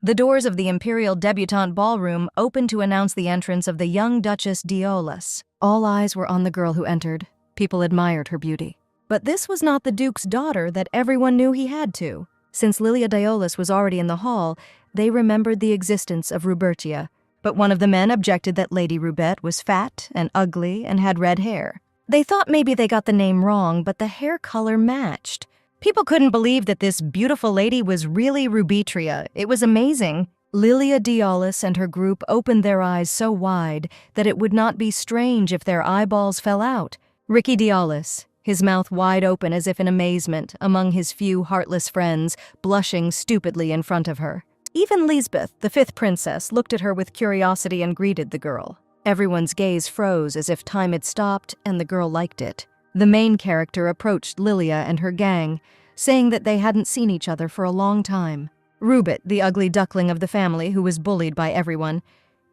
The doors of the Imperial Debutante Ballroom opened to announce the entrance of the young Duchess d'Aolis. All eyes were on the girl who entered. People admired her beauty. But this was not the Duke's daughter that everyone knew he had to. Since Lilia d'Aolis was already in the hall, they remembered the existence of Rubertia. But one of the men objected that Lady Rubet was fat and ugly and had red hair. They thought maybe they got the name wrong, but the hair color matched. People couldn't believe that this beautiful lady was really Rubetria. It was amazing. Lilia d'Aolis and her group opened their eyes so wide that it would not be strange if their eyeballs fell out. Ricky d'Aolis, his mouth wide open as if in amazement, among his few heartless friends, blushing stupidly in front of her. Even Lisbeth, the fifth princess, looked at her with curiosity and greeted the girl. Everyone's gaze froze as if time had stopped and the girl liked it. The main character approached Lilia and her gang, saying that they hadn't seen each other for a long time. Rubet, the ugly duckling of the family who was bullied by everyone,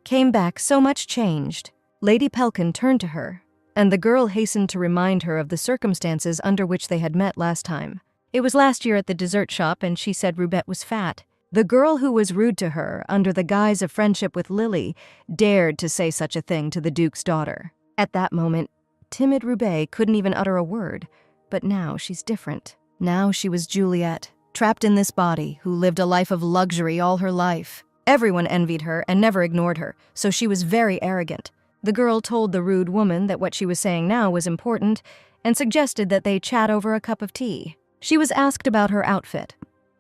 came back so much changed. Lady Pelkin turned to her, and the girl hastened to remind her of the circumstances under which they had met last time. It was last year at the dessert shop, and she said Rubet was fat. The girl who was rude to her, under the guise of friendship with Lily, dared to say such a thing to the Duke's daughter. At that moment, timid Rubet couldn't even utter a word, but now she's different. Now she was Juliet, trapped in this body, who lived a life of luxury all her life. Everyone envied her and never ignored her, so she was very arrogant. The girl told the rude woman that what she was saying now was important and suggested that they chat over a cup of tea. She was asked about her outfit.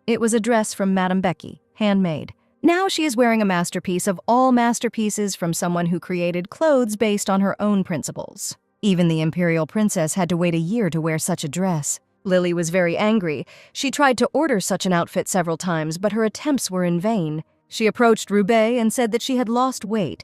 It was a dress from Madame Becky, handmade. Now she is wearing a masterpiece of all masterpieces from someone who created clothes based on her own principles. Even the imperial princess had to wait a year to wear such a dress. Lily was very angry. She tried to order such an outfit several times, but her attempts were in vain. She approached Rubet and said that she had lost weight,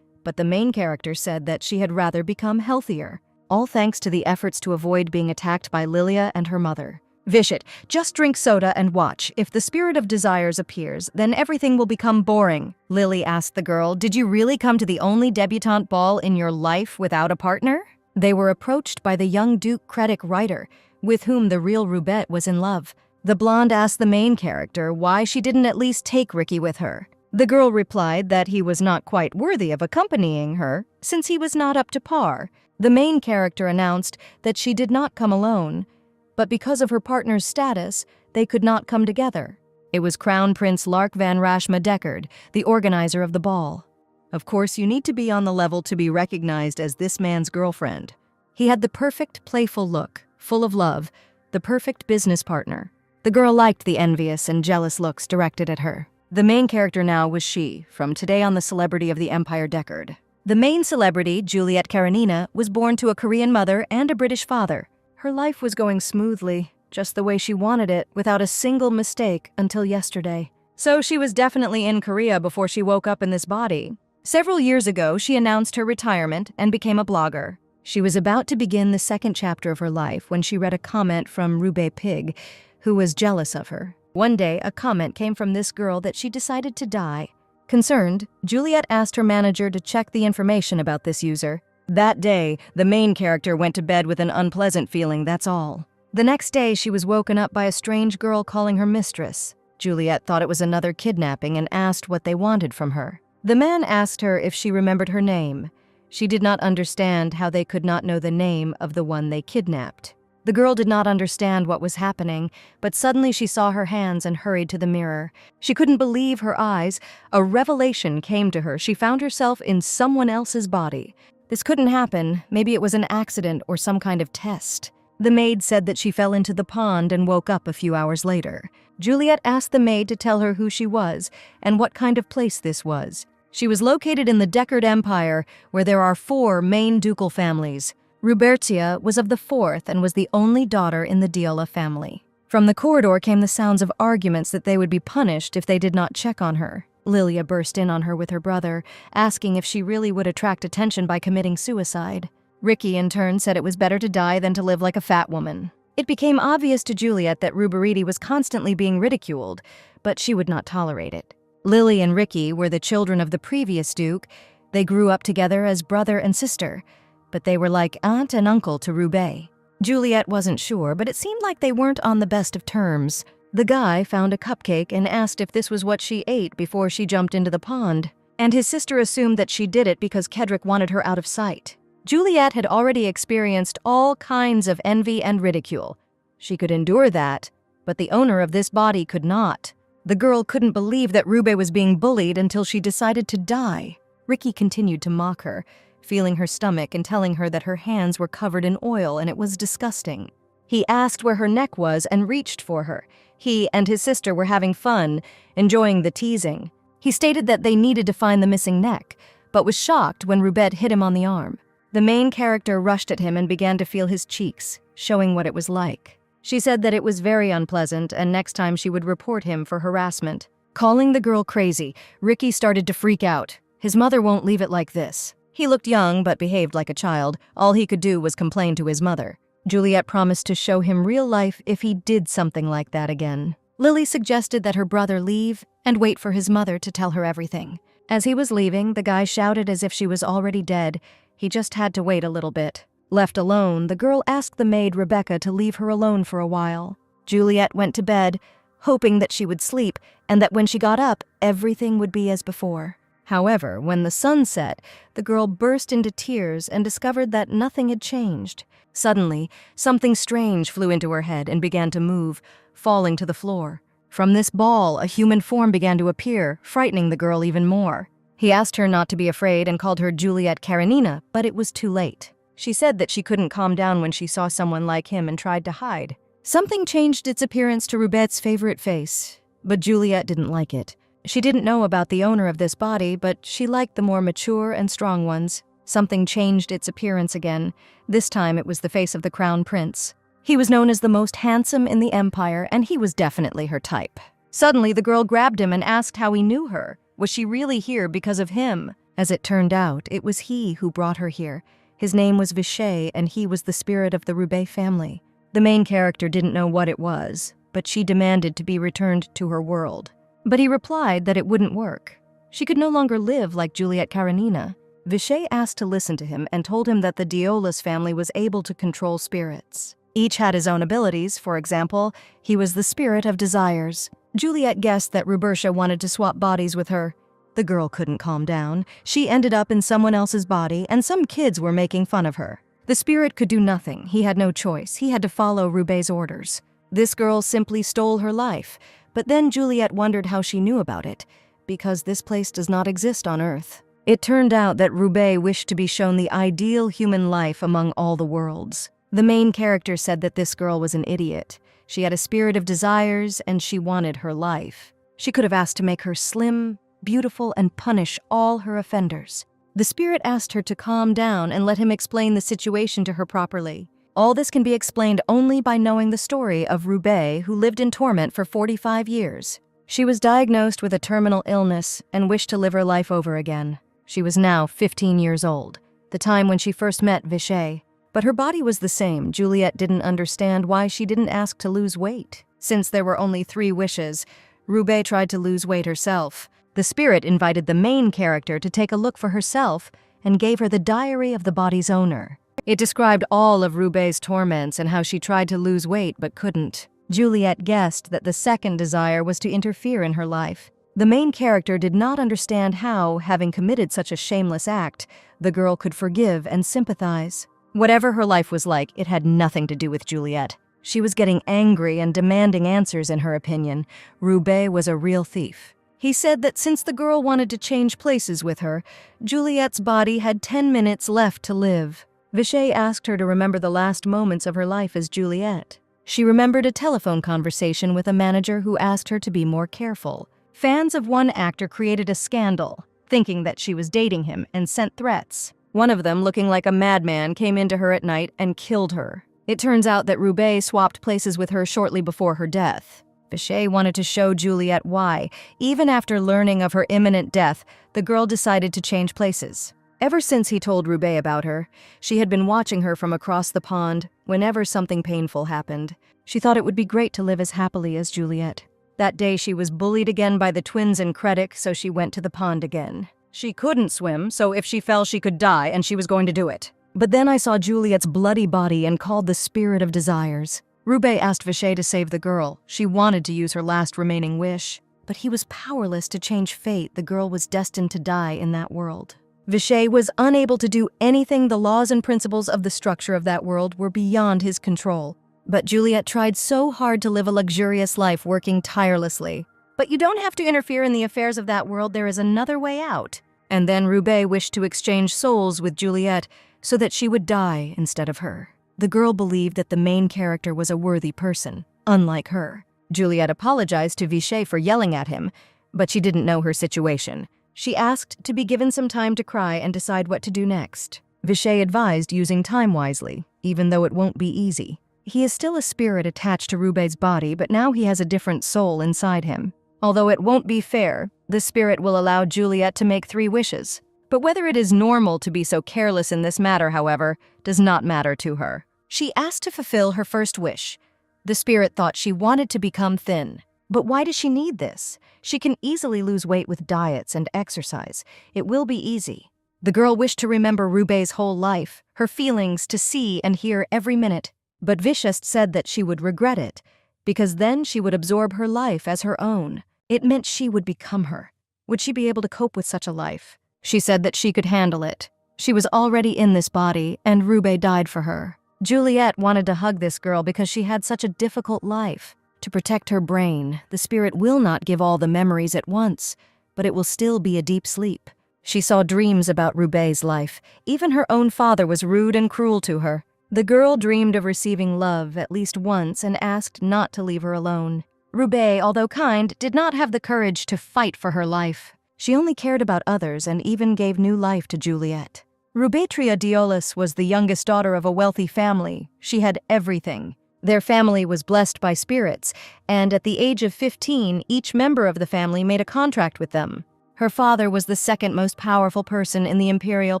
but the main character said that she had rather become healthier, all thanks to the efforts to avoid being attacked by Lilia and her mother. Vishit, just drink soda and watch. If the spirit of desires appears, then everything will become boring. Lily asked the girl, did you really come to the only debutante ball in your life without a partner? They were approached by the young Duke Cretic Ryder, with whom the real Rubet was in love. The blonde asked the main character why she didn't at least take Ricky with her. The girl replied that he was not quite worthy of accompanying her, since he was not up to par. The main character announced that she did not come alone, but because of her partner's status, they could not come together. It was Crown Prince Lark van Rashma Deckard, the organizer of the ball. Of course, you need to be on the level to be recognized as this man's girlfriend. He had the perfect, playful look, full of love, the perfect business partner. The girl liked the envious and jealous looks directed at her. The main character now was she, from Today on the Celebrity of the Empire Deckard. The main celebrity, Juliet Karenina, was born to a Korean mother and a British father. Her life was going smoothly, just the way she wanted it, without a single mistake until yesterday. So she was definitely in Korea before she woke up in this body. Several years ago, she announced her retirement and became a blogger. She was about to begin the second chapter of her life when she read a comment from Rubet Pig, who was jealous of her. One day, a comment came from this girl that she decided to die. Concerned, Juliet asked her manager to check the information about this user. That day, the main character went to bed with an unpleasant feeling, that's all. The next day, she was woken up by a strange girl calling her mistress. Juliet thought it was another kidnapping and asked what they wanted from her. The man asked her if she remembered her name. She did not understand how they could not know the name of the one they kidnapped. The girl did not understand what was happening, but suddenly she saw her hands and hurried to the mirror. She couldn't believe her eyes. A revelation came to her. She found herself in someone else's body. This couldn't happen. Maybe it was an accident or some kind of test. The maid said that she fell into the pond and woke up a few hours later. Juliet asked the maid to tell her who she was and what kind of place this was. She was located in the Deckard Empire, where there are 4 main ducal families. Rubertia was of the 4th and was the only daughter in the Diola family. From the corridor came the sounds of arguments that they would be punished if they did not check on her. Lilia burst in on her with her brother, asking if she really would attract attention by committing suicide. Ricky, in turn, said it was better to die than to live like a fat woman. It became obvious to Juliet that Ruberiti was constantly being ridiculed, but she would not tolerate it. Lily and Ricky were the children of the previous Duke. They grew up together as brother and sister, but they were like aunt and uncle to Rubet. Juliet wasn't sure, but it seemed like they weren't on the best of terms. The guy found a cupcake and asked if this was what she ate before she jumped into the pond, and his sister assumed that she did it because Kedrick wanted her out of sight. Juliet had already experienced all kinds of envy and ridicule. She could endure that, but the owner of this body could not. The girl couldn't believe that Rube was being bullied until she decided to die. Ricky continued to mock her, feeling her stomach and telling her that her hands were covered in oil and it was disgusting. He asked where her neck was and reached for her. He and his sister were having fun, enjoying the teasing. He stated that they needed to find the missing neck, but was shocked when Rubet hit him on the arm. The main character rushed at him and began to feel his cheeks, showing what it was like. She said that it was very unpleasant and next time she would report him for harassment. Calling the girl crazy, Ricky started to freak out. His mother won't leave it like this. He looked young but behaved like a child. All he could do was complain to his mother. Juliet promised to show him real life if he did something like that again. Lily suggested that her brother leave and wait for his mother to tell her everything. As he was leaving, the guy shouted as if she was already dead. He just had to wait a little bit. Left alone, the girl asked the maid Rebecca to leave her alone for a while. Juliet went to bed, hoping that she would sleep and that when she got up, everything would be as before. However, when the sun set, the girl burst into tears and discovered that nothing had changed. Suddenly, something strange flew into her head and began to move, falling to the floor. From this ball, a human form began to appear, frightening the girl even more. He asked her not to be afraid and called her Juliet Karenina, but it was too late. She said that she couldn't calm down when she saw someone like him and tried to hide. Something changed its appearance to Rubet's favorite face, but Juliet didn't like it. She didn't know about the owner of this body, but she liked the more mature and strong ones. Something changed its appearance again. This time it was the face of the crown prince. He was known as the most handsome in the empire, and he was definitely her type. Suddenly, the girl grabbed him and asked how he knew her. Was she really here because of him? As it turned out, it was he who brought her here. His name was Vichet, and he was the spirit of the Roubaix family. The main character didn't know what it was, but she demanded to be returned to her world. But he replied that it wouldn't work. She could no longer live like Juliet Karenina. Vichet asked to listen to him and told him that the Diolas family was able to control spirits. Each had his own abilities. For example, he was the spirit of desires. Juliet guessed that Rubertia wanted to swap bodies with her. The girl couldn't calm down. She ended up in someone else's body, and some kids were making fun of her. The spirit could do nothing. He had no choice. He had to follow Roubaix's orders. This girl simply stole her life. But then Juliet wondered how she knew about it, because this place does not exist on Earth. It turned out that Roubaix wished to be shown the ideal human life among all the worlds. The main character said that this girl was an idiot. She had a spirit of desires, and she wanted her life. She could have asked to make her slim, beautiful, and punish all her offenders. The spirit asked her to calm down and let him explain the situation to her properly. All this can be explained only by knowing the story of Roubaix, who lived in torment for 45 years. She was diagnosed with a terminal illness and wished to live her life over again. She was now 15 years old, the time when she first met Vichet. But her body was the same. Juliet didn't understand why she didn't ask to lose weight. Since there were only 3 wishes, Roubaix tried to lose weight herself. The spirit invited the main character to take a look for herself and gave her the diary of the body's owner. It described all of Roubaix's torments and how she tried to lose weight but couldn't. Juliet guessed that the second desire was to interfere in her life. The main character did not understand how, having committed such a shameless act, the girl could forgive and sympathize. Whatever her life was like, it had nothing to do with Juliet. She was getting angry and demanding answers in her opinion. Roubaix was a real thief. He said that since the girl wanted to change places with her, Juliet's body had 10 minutes left to live. Vichet asked her to remember the last moments of her life as Juliet. She remembered a telephone conversation with a manager who asked her to be more careful. Fans of one actor created a scandal, thinking that she was dating him, and sent threats. One of them, looking like a madman, came into her at night and killed her. It turns out that Roubaix swapped places with her shortly before her death. Vichet wanted to show Juliet why. Even after learning of her imminent death, the girl decided to change places. Ever since he told Roubaix about her, she had been watching her from across the pond whenever something painful happened. She thought it would be great to live as happily as Juliet. That day she was bullied again by the twins and Kreddick, so she went to the pond again. She couldn't swim, so if she fell she could die, and she was going to do it. But then I saw Juliet's bloody body and called the spirit of desires. Roubaix asked Vichet to save the girl. She wanted to use her last remaining wish, but he was powerless to change fate. The girl was destined to die in that world. Vichet was unable to do anything. The laws and principles of the structure of that world were beyond his control. But Juliet tried so hard to live a luxurious life, working tirelessly. But you don't have to interfere in the affairs of that world. There is another way out. And then Roubaix wished to exchange souls with Juliet so that she would die instead of her. The girl believed that the main character was a worthy person, unlike her. Juliet apologized to Vichet for yelling at him, but she didn't know her situation. She asked to be given some time to cry and decide what to do next. Vichet advised using time wisely, even though it won't be easy. He is still a spirit attached to Roubaix's body, but now he has a different soul inside him. Although it won't be fair, the spirit will allow Juliet to make 3 wishes. But whether it is normal to be so careless in this matter, however, does not matter to her. She asked to fulfill her first wish. The spirit thought she wanted to become thin. But why does she need this? She can easily lose weight with diets and exercise. It will be easy. The girl wished to remember Roubaix's whole life, her feelings, to see and hear every minute. But Vichet said that she would regret it, because then she would absorb her life as her own. It meant she would become her. Would she be able to cope with such a life? She said that she could handle it. She was already in this body, and Roubaix died for her. Juliet wanted to hug this girl because she had such a difficult life. To protect her brain, the spirit will not give all the memories at once, but it will still be a deep sleep. She saw dreams about Roubaix's life. Even her own father was rude and cruel to her. The girl dreamed of receiving love at least once and asked not to leave her alone. Roubaix, although kind, did not have the courage to fight for her life. She only cared about others and even gave new life to Juliet. Rubetria Diolis was the youngest daughter of a wealthy family. She had everything. Their family was blessed by spirits, and at the age of 15, each member of the family made a contract with them. Her father was the second most powerful person in the imperial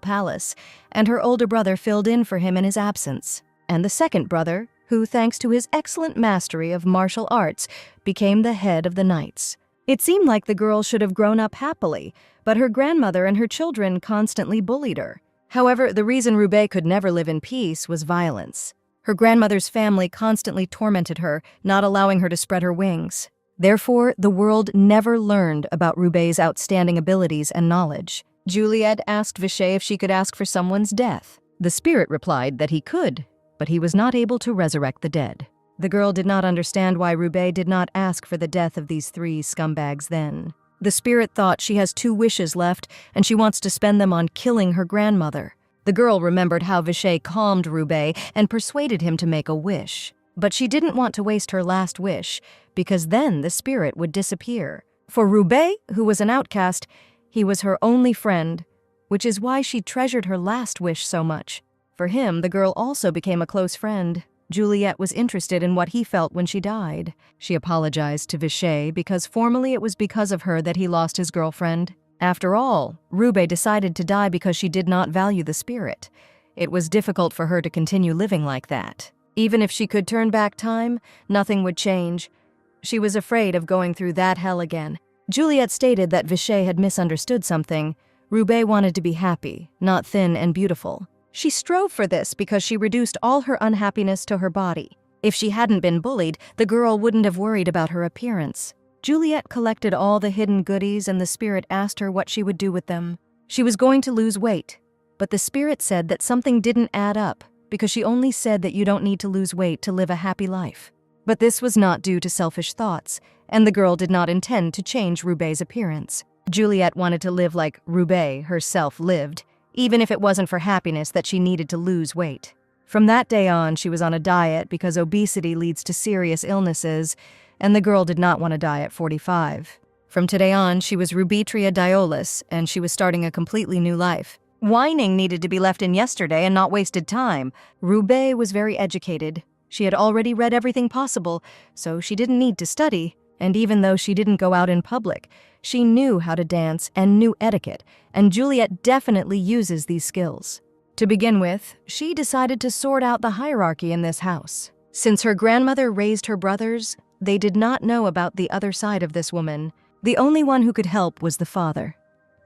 palace, and her older brother filled in for him in his absence. And the second brother, who, thanks to his excellent mastery of martial arts, became the head of the knights. It seemed like the girl should have grown up happily, but her grandmother and her children constantly bullied her. However, the reason Roubaix could never live in peace was violence. Her grandmother's family constantly tormented her, not allowing her to spread her wings. Therefore, the world never learned about Roubaix's outstanding abilities and knowledge. Juliet asked Vichet if she could ask for someone's death. The spirit replied that he could, but he was not able to resurrect the dead. The girl did not understand why Roubaix did not ask for the death of these 3 scumbags then. The spirit thought she has 2 wishes left, and she wants to spend them on killing her grandmother. The girl remembered how Vichet calmed Roubaix and persuaded him to make a wish. But she didn't want to waste her last wish, because then the spirit would disappear. For Roubaix, who was an outcast, he was her only friend, which is why she treasured her last wish so much. For him, the girl also became a close friend. Juliet was interested in what he felt when she died. She apologized to Vichet because formally it was because of her that he lost his girlfriend. After all, Roubaix decided to die because she did not value the spirit. It was difficult for her to continue living like that. Even if she could turn back time, nothing would change. She was afraid of going through that hell again. Juliet stated that Vichet had misunderstood something. Roubaix wanted to be happy, not thin and beautiful. She strove for this because she reduced all her unhappiness to her body. If she hadn't been bullied, the girl wouldn't have worried about her appearance. Juliet collected all the hidden goodies, and the spirit asked her what she would do with them. She was going to lose weight, but the spirit said that something didn't add up because she only said that you don't need to lose weight to live a happy life. But this was not due to selfish thoughts, and the girl did not intend to change Roubaix's appearance. Juliet wanted to live like Roubaix herself lived, even if it wasn't for happiness that she needed to lose weight. From that day on, she was on a diet because obesity leads to serious illnesses, and the girl did not want to die at 45. From today on, she was Rubetria Diolis, and she was starting a completely new life. Whining needed to be left in yesterday and not wasted time. Roubaix was very educated. She had already read everything possible, so she didn't need to study. And even though she didn't go out in public, she knew how to dance and knew etiquette, and Juliet definitely uses these skills. To begin with, she decided to sort out the hierarchy in this house. Since her grandmother raised her brothers, they did not know about the other side of this woman. The only one who could help was the father.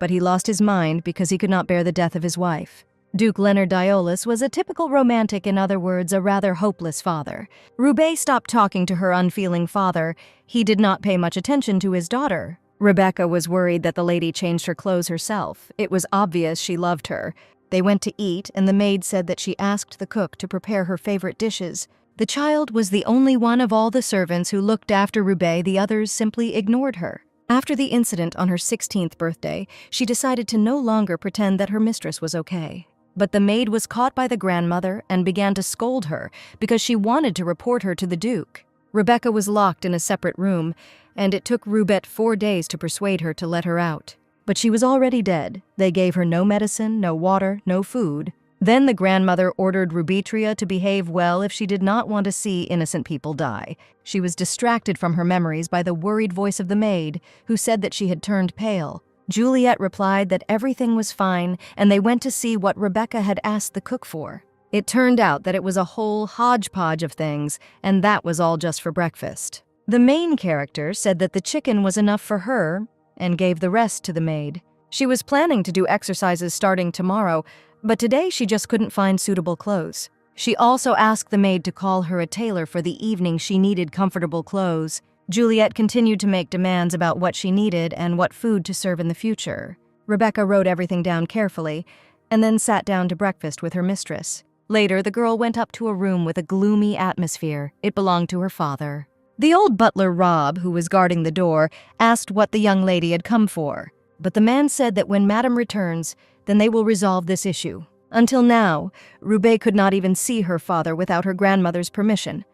But he lost his mind because he could not bear the death of his wife. Duke Leonard Diolis was a typical romantic, in other words, a rather hopeless father. Roubaix stopped talking to her unfeeling father. He did not pay much attention to his daughter. Rebecca was worried that the lady changed her clothes herself. It was obvious she loved her. They went to eat, and the maid said that she asked the cook to prepare her favorite dishes. The child was the only one of all the servants who looked after Roubaix. The others simply ignored her. After the incident on her 16th birthday, she decided to no longer pretend that her mistress was okay. But the maid was caught by the grandmother and began to scold her because she wanted to report her to the Duke. Rebecca was locked in a separate room, and it took Roubaix 4 days to persuade her to let her out. But she was already dead. They gave her no medicine, no water, no food. Then the grandmother ordered Rubitria to behave well if she did not want to see innocent people die. She was distracted from her memories by the worried voice of the maid, who said that she had turned pale. Juliet replied that everything was fine, and they went to see what Rebecca had asked the cook for. It turned out that it was a whole hodgepodge of things, and that was all just for breakfast. The main character said that the chicken was enough for her and gave the rest to the maid. She was planning to do exercises starting tomorrow, but today she just couldn't find suitable clothes. She also asked the maid to call her a tailor for the evening. She needed comfortable clothes. Juliet continued to make demands about what she needed and what food to serve in the future. Rebecca wrote everything down carefully and then sat down to breakfast with her mistress. Later, the girl went up to a room with a gloomy atmosphere. It belonged to her father. The old butler, Rob, who was guarding the door, asked what the young lady had come for. But the man said that when Madame returns, then they will resolve this issue. Until now, Roubaix could not even see her father without her grandmother's permission.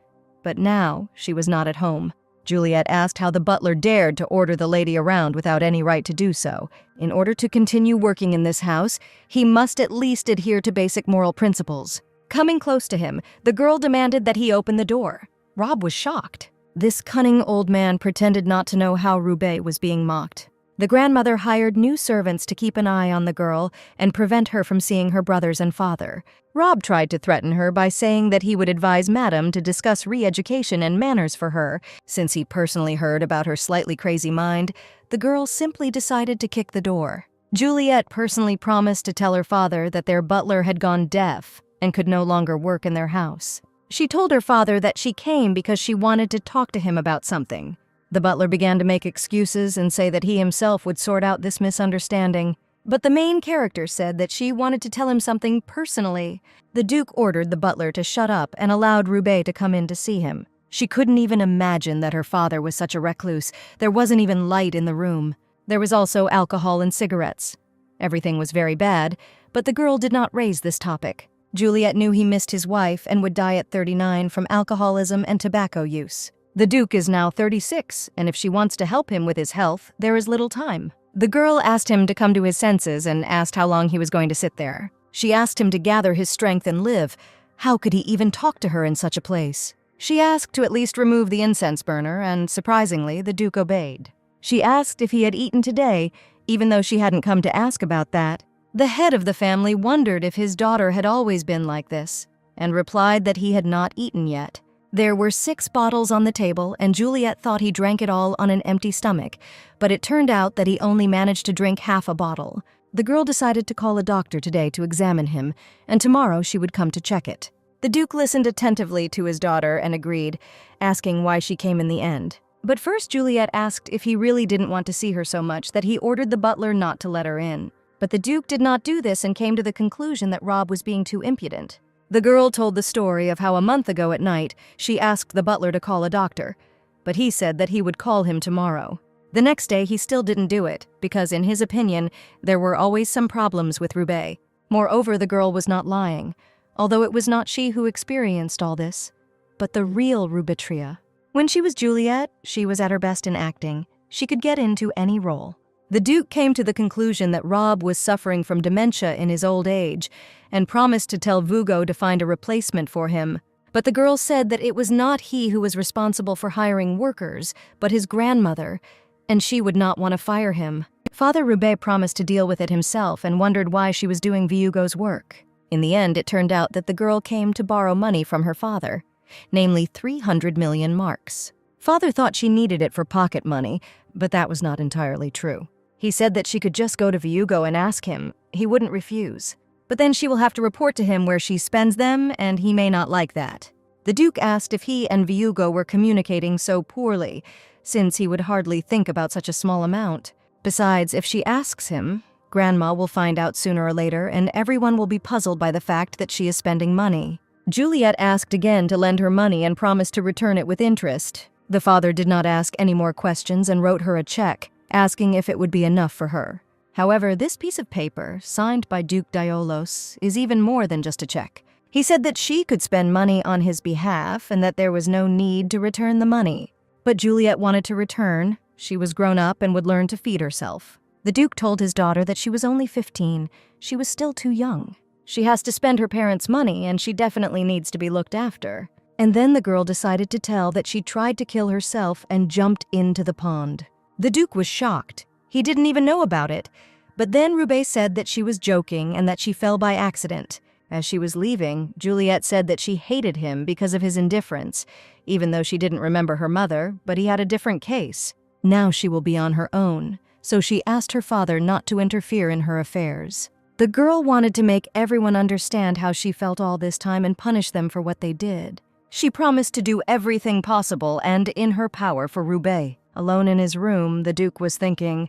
But now, she was not at home. Juliet asked how the butler dared to order the lady around without any right to do so. In order to continue working in this house, he must at least adhere to basic moral principles. Coming close to him, the girl demanded that he open the door. Rob was shocked. This cunning old man pretended not to know how Roubaix was being mocked. The grandmother hired new servants to keep an eye on the girl and prevent her from seeing her brothers and father. Rob tried to threaten her by saying that he would advise Madame to discuss re-education and manners for her. Since he personally heard about her slightly crazy mind, the girl simply decided to kick the door. Juliet personally promised to tell her father that their butler had gone deaf and could no longer work in their house. She told her father that she came because she wanted to talk to him about something. The butler began to make excuses and say that he himself would sort out this misunderstanding. But the main character said that she wanted to tell him something personally. The Duke ordered the butler to shut up and allowed Roubaix to come in to see him. She couldn't even imagine that her father was such a recluse. There wasn't even light in the room. There was also alcohol and cigarettes. Everything was very bad, but the girl did not raise this topic. Juliet knew he missed his wife and would die at 39 from alcoholism and tobacco use. The Duke is now 36, and if she wants to help him with his health, there is little time. The girl asked him to come to his senses and asked how long he was going to sit there. She asked him to gather his strength and live. How could he even talk to her in such a place? She asked to at least remove the incense burner, and surprisingly, the Duke obeyed. She asked if he had eaten today, even though she hadn't come to ask about that. The head of the family wondered if his daughter had always been like this, and replied that he had not eaten yet. There were 6 bottles on the table, and Juliet thought he drank it all on an empty stomach, but it turned out that he only managed to drink half a bottle. The girl decided to call a doctor today to examine him, and tomorrow she would come to check it. The Duke listened attentively to his daughter and agreed, asking why she came in the end. But first Juliet asked if he really didn't want to see her so much that he ordered the butler not to let her in. But the Duke did not do this and came to the conclusion that Rob was being too impudent. The girl told the story of how a month ago at night she asked the butler to call a doctor, but he said that he would call him tomorrow. The next day he still didn't do it, because in his opinion, there were always some problems with Roubaix. Moreover, the girl was not lying, although it was not she who experienced all this, but the real Rubitria. When she was Juliet, she was at her best in acting. She could get into any role. The Duke came to the conclusion that Rob was suffering from dementia in his old age and promised to tell Vugo to find a replacement for him. But the girl said that it was not he who was responsible for hiring workers, but his grandmother, and she would not want to fire him. Father Roubaix promised to deal with it himself and wondered why she was doing Vugo's work. In the end, it turned out that the girl came to borrow money from her father, namely 300 million marks. Father thought she needed it for pocket money, but that was not entirely true. He said that she could just go to Vugo and ask him. He wouldn't refuse. But then she will have to report to him where she spends them, and he may not like that. The Duke asked if he and Viugo were communicating so poorly, since he would hardly think about such a small amount. Besides, if she asks him, Grandma will find out sooner or later, and everyone will be puzzled by the fact that she is spending money. Juliet asked again to lend her money and promised to return it with interest. The father did not ask any more questions and wrote her a check, asking if it would be enough for her. However, this piece of paper, signed by Duke Diolos, is even more than just a check. He said that she could spend money on his behalf and that there was no need to return the money. But Juliet wanted to return. She was grown up and would learn to feed herself. The Duke told his daughter that she was only 15. She was still too young. She has to spend her parents' money, and she definitely needs to be looked after. And then the girl decided to tell that she tried to kill herself and jumped into the pond. The Duke was shocked. He didn't even know about it. But then Roubaix said that she was joking and that she fell by accident. As she was leaving, Juliet said that she hated him because of his indifference, even though she didn't remember her mother, but he had a different case. Now she will be on her own, so she asked her father not to interfere in her affairs. The girl wanted to make everyone understand how she felt all this time and punish them for what they did. She promised to do everything possible and in her power for Roubaix. Alone in his room, the Duke was thinking,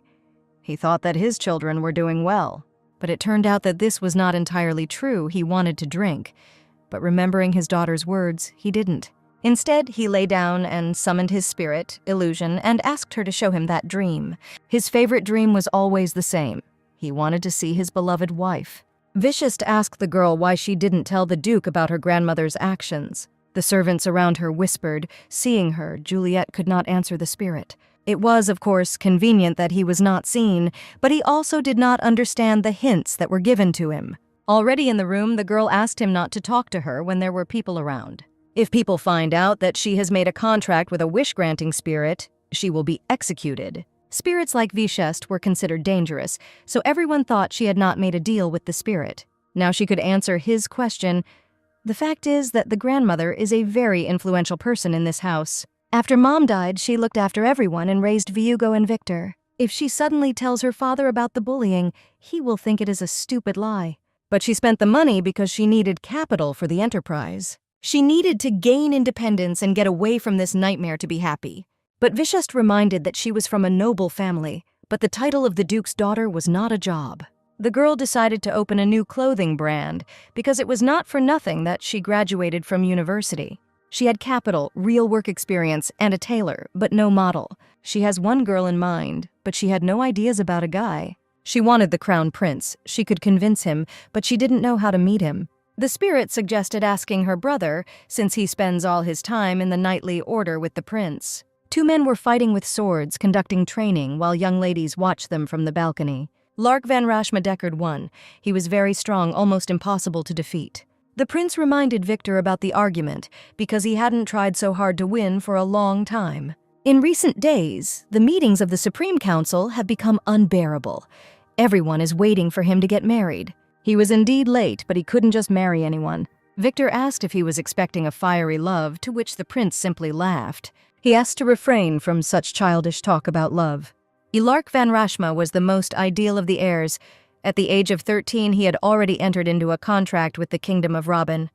he thought that his children were doing well. But it turned out that this was not entirely true. He wanted to drink. But remembering his daughter's words, he didn't. Instead, he lay down and summoned his spirit, Illusion, and asked her to show him that dream. His favorite dream was always the same. He wanted to see his beloved wife. Vicious asked the girl why she didn't tell the Duke about her grandmother's actions. The servants around her whispered. Seeing her, Juliet could not answer the spirit. It was, of course, convenient that he was not seen, but he also did not understand the hints that were given to him. Already in the room, the girl asked him not to talk to her when there were people around. If people find out that she has made a contract with a wish-granting spirit, she will be executed. Spirits like Vichest were considered dangerous, so everyone thought she had not made a deal with the spirit. Now she could answer his question. The fact is that the grandmother is a very influential person in this house. After Mom died, she looked after everyone and raised Viugo and Victor. If she suddenly tells her father about the bullying, he will think it is a stupid lie. But she spent the money because she needed capital for the enterprise. She needed to gain independence and get away from this nightmare to be happy. But Vichest reminded that she was from a noble family, but the title of the Duke's daughter was not a job. The girl decided to open a new clothing brand because it was not for nothing that she graduated from university. She had capital, real work experience, and a tailor, but no model. She has one girl in mind, but she had no ideas about a guy. She wanted the crown prince. She could convince him, but she didn't know how to meet him. The spirit suggested asking her brother, since he spends all his time in the knightly order with the prince. Two men were fighting with swords, conducting training, while young ladies watched them from the balcony. Lark van Rashma-Deckard won. He was very strong, almost impossible to defeat. The prince reminded Victor about the argument because he hadn't tried so hard to win for a long time. In recent days, the meetings of the Supreme Council have become unbearable. Everyone is waiting for him to get married. He was indeed late, but he couldn't just marry anyone. Victor asked if he was expecting a fiery love, to which the prince simply laughed. He asked to refrain from such childish talk about love. Ilark van Rashma was the most ideal of the heirs. At the age of 13, he had already entered into a contract with the Kingdom of Robin.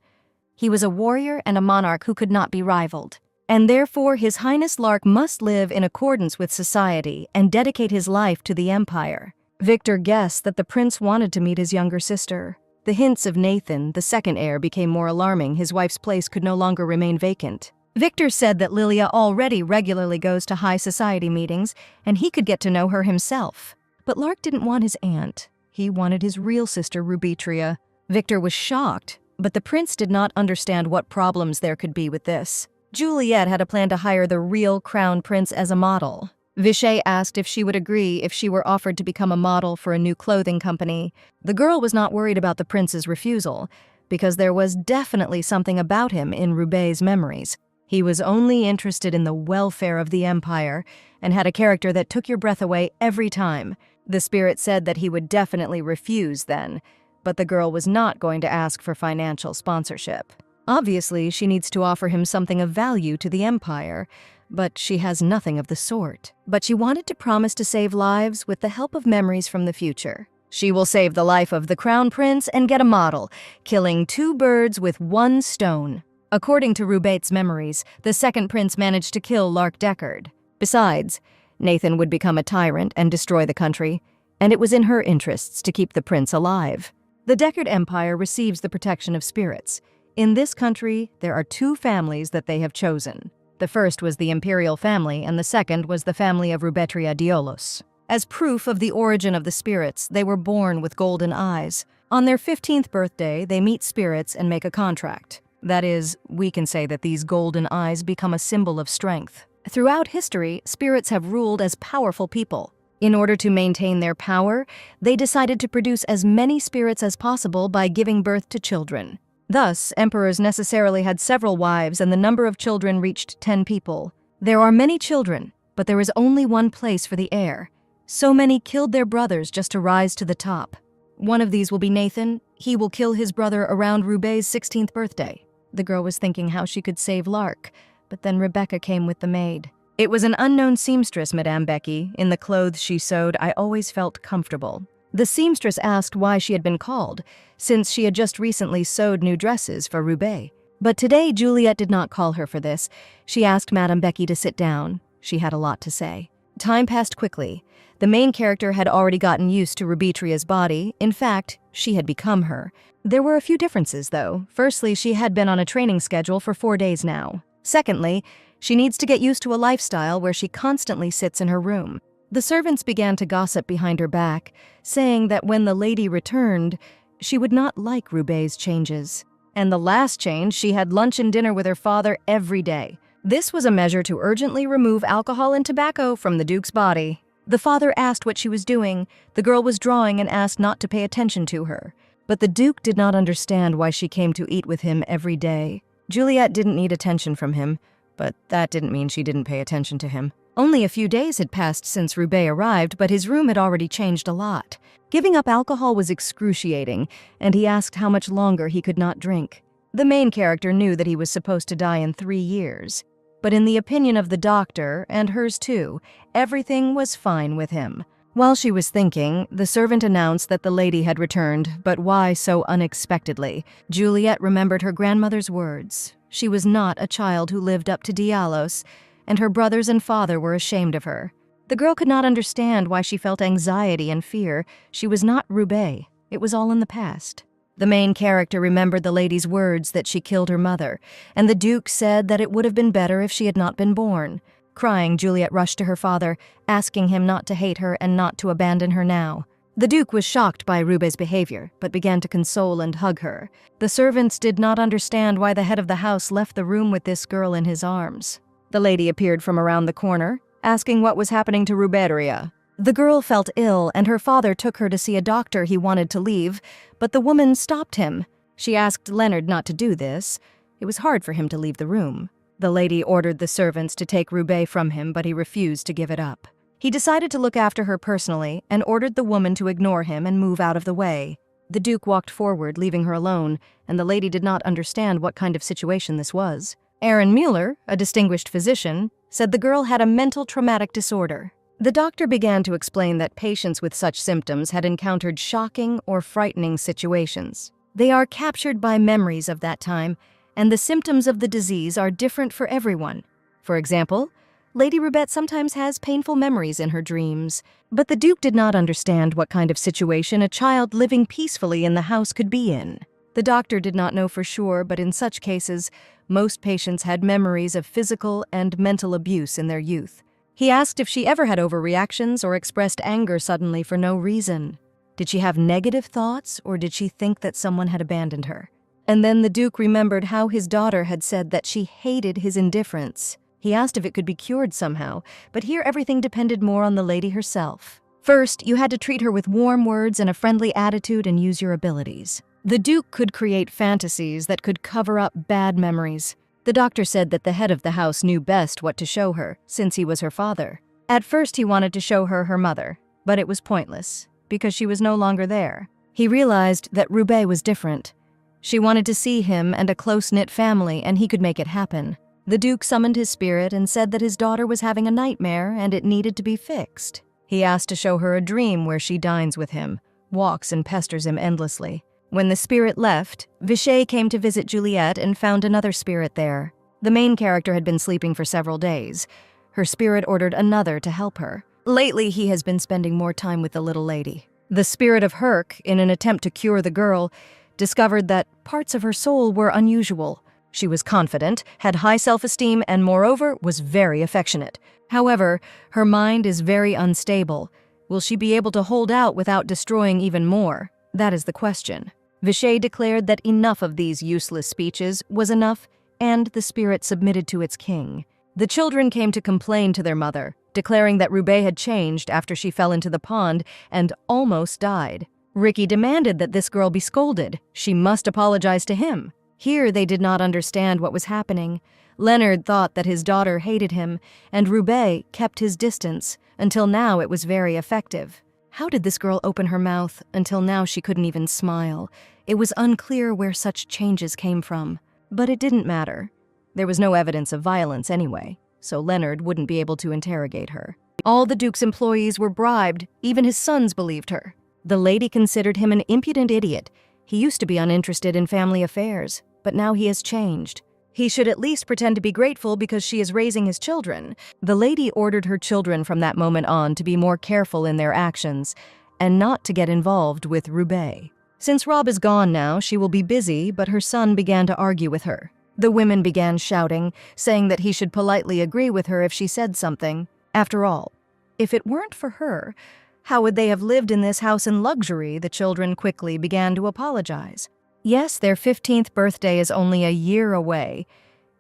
He was a warrior and a monarch who could not be rivaled. And therefore, His Highness Lark must live in accordance with society and dedicate his life to the Empire. Victor guessed that the prince wanted to meet his younger sister. The hints of Nathan, the second heir, became more alarming. His wife's place could no longer remain vacant. Victor said that Lilia already regularly goes to high society meetings, and he could get to know her himself. But Lark didn't want his aunt. He wanted his real sister, Rubitria. Victor was shocked, but the prince did not understand what problems there could be with this. Juliet had a plan to hire the real crown prince as a model. Vichet asked if she would agree if she were offered to become a model for a new clothing company. The girl was not worried about the prince's refusal, because there was definitely something about him in Roubaix's memories. He was only interested in the welfare of the Empire and had a character that took your breath away every time. The spirit said that he would definitely refuse then, but the girl was not going to ask for financial sponsorship. Obviously, she needs to offer him something of value to the Empire, but she has nothing of the sort. But she wanted to promise to save lives with the help of memories from the future. She will save the life of the crown prince and get a model, killing 2 birds with 1 stone. According to Rubate's memories, the second prince managed to kill Lark Deckard. Besides, Nathan would become a tyrant and destroy the country, and it was in her interests to keep the prince alive. The Deckard Empire receives the protection of spirits. In this country, there are 2 families that they have chosen. The first was the imperial family, and the second was the family of Rubetria Diolos. As proof of the origin of the spirits, they were born with golden eyes. On their 15th birthday, they meet spirits and make a contract. That is, we can say that these golden eyes become a symbol of strength. Throughout history, spirits have ruled as powerful people. In order to maintain their power, they decided to produce as many spirits as possible by giving birth to children. Thus, emperors necessarily had several wives, and the number of children reached 10 people. There are many children, but there is only one place for the heir. So many killed their brothers just to rise to the top. One of these will be Nathan. He will kill his brother around Rube's 16th birthday. The girl was thinking how she could save Lark, but then Rebecca came with the maid. It was an unknown seamstress, Madame Becky. In the clothes she sewed, I always felt comfortable. The seamstress asked why she had been called, since she had just recently sewed new dresses for Rube. But today Juliet did not call her for this. She asked Madame Becky to sit down. She had a lot to say. Time passed quickly. The main character had already gotten used to Rubetria's body. In fact, she had become her. There were a few differences, though. Firstly, she had been on a training schedule for 4 days now. Secondly, she needs to get used to a lifestyle where she constantly sits in her room. The servants began to gossip behind her back, saying that when the lady returned, she would not like Rube's changes. And the last change, she had lunch and dinner with her father every day. This was a measure to urgently remove alcohol and tobacco from the Duke's body. The father asked what she was doing. The girl was drawing and asked not to pay attention to her. But the Duke did not understand why she came to eat with him every day. Juliet didn't need attention from him, but that didn't mean she didn't pay attention to him. Only a few days had passed since Rube arrived, but his room had already changed a lot. Giving up alcohol was excruciating, and he asked how much longer he could not drink. The main character knew that he was supposed to die in 3 years. But in the opinion of the doctor, and hers too, everything was fine with him. While she was thinking, the servant announced that the lady had returned, but why so unexpectedly? Juliet remembered her grandmother's words. She was not a child who lived up to Dialos, and her brothers and father were ashamed of her. The girl could not understand why she felt anxiety and fear. She was not Rube. It was all in the past. The main character remembered the lady's words that she killed her mother, and the Duke said that it would have been better if she had not been born. Crying, Juliet rushed to her father, asking him not to hate her and not to abandon her now. The Duke was shocked by Rube's behavior, but began to console and hug her. The servants did not understand why the head of the house left the room with this girl in his arms. The lady appeared from around the corner, asking what was happening to Ruberia. The girl felt ill, and her father took her to see a doctor he wanted to leave, but the woman stopped him. She asked Leonard not to do this. It was hard for him to leave the room. The lady ordered the servants to take Rube from him, but he refused to give it up. He decided to look after her personally and ordered the woman to ignore him and move out of the way. The Duke walked forward, leaving her alone, and the lady did not understand what kind of situation this was. Aaron Mueller, a distinguished physician, said the girl had a mental traumatic disorder. The doctor began to explain that patients with such symptoms had encountered shocking or frightening situations. They are captured by memories of that time, and the symptoms of the disease are different for everyone. For example, Lady Rubette sometimes has painful memories in her dreams. But the Duke did not understand what kind of situation a child living peacefully in the house could be in. The doctor did not know for sure, but in such cases, most patients had memories of physical and mental abuse in their youth. He asked if she ever had overreactions or expressed anger suddenly for no reason. Did she have negative thoughts, or did she think that someone had abandoned her? And then the Duke remembered how his daughter had said that she hated his indifference. He asked if it could be cured somehow, but here everything depended more on the lady herself. First, you had to treat her with warm words and a friendly attitude and use your abilities. The Duke could create fantasies that could cover up bad memories. The doctor said that the head of the house knew best what to show her, since he was her father. At first he wanted to show her her mother, but it was pointless, because she was no longer there. He realized that Rube was different. She wanted to see him and a close-knit family, and he could make it happen. The Duke summoned his spirit and said that his daughter was having a nightmare and it needed to be fixed. He asked to show her a dream where she dines with him. walks and pesters him endlessly. When the spirit left, Vishay came to visit Juliet and found another spirit there. The main character had been sleeping for several days. Her spirit ordered another to help her. Lately, he has been spending more time with the little lady. The spirit of Herc, in an attempt to cure the girl, discovered that parts of her soul were unusual. She was confident, had high self-esteem, and moreover, was very affectionate. However, her mind is very unstable. Will she be able to hold out without destroying even more? That is the question. Vishay declared that enough of these useless speeches was enough, and the spirit submitted to its king. The children came to complain to their mother, declaring that Roubaix had changed after she fell into the pond and almost died. Ricky demanded that this girl be scolded. She must apologize to him. Here they did not understand what was happening. Leonard thought that his daughter hated him, and Roubaix kept his distance. Until now it was very effective. How did this girl open her mouth? Until now she couldn't even smile. It was unclear where such changes came from. But it didn't matter. There was no evidence of violence anyway, so Leonard wouldn't be able to interrogate her. All the Duke's employees were bribed. Even his sons believed her. The lady considered him an impudent idiot. He used to be uninterested in family affairs, but now he has changed. He should at least pretend to be grateful because she is raising his children. The lady ordered her children from that moment on to be more careful in their actions and not to get involved with Roubaix. Since Rob is gone now, she will be busy, but her son began to argue with her. The women began shouting, saying that he should politely agree with her if she said something. After all, if it weren't for her, how would they have lived in this house in luxury? The children quickly began to apologize. Yes, their 15th birthday is only a year away.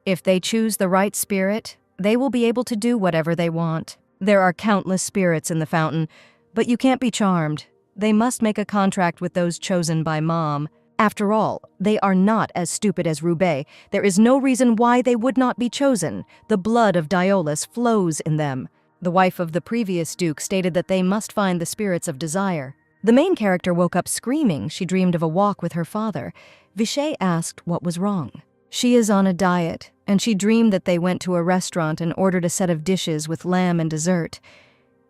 If they choose the right spirit, they will be able to do whatever they want. There are countless spirits in the fountain, but you can't be charmed. They must make a contract with those chosen by Mom. After all, they are not as stupid as Roubaix. There is no reason why they would not be chosen. The blood of Diolus flows in them. The wife of the previous Duke stated that they must find the spirits of desire. The main character woke up screaming. She dreamed of a walk with her father. Vishay asked what was wrong. She is on a diet, and she dreamed that they went to a restaurant and ordered a set of dishes with lamb and dessert.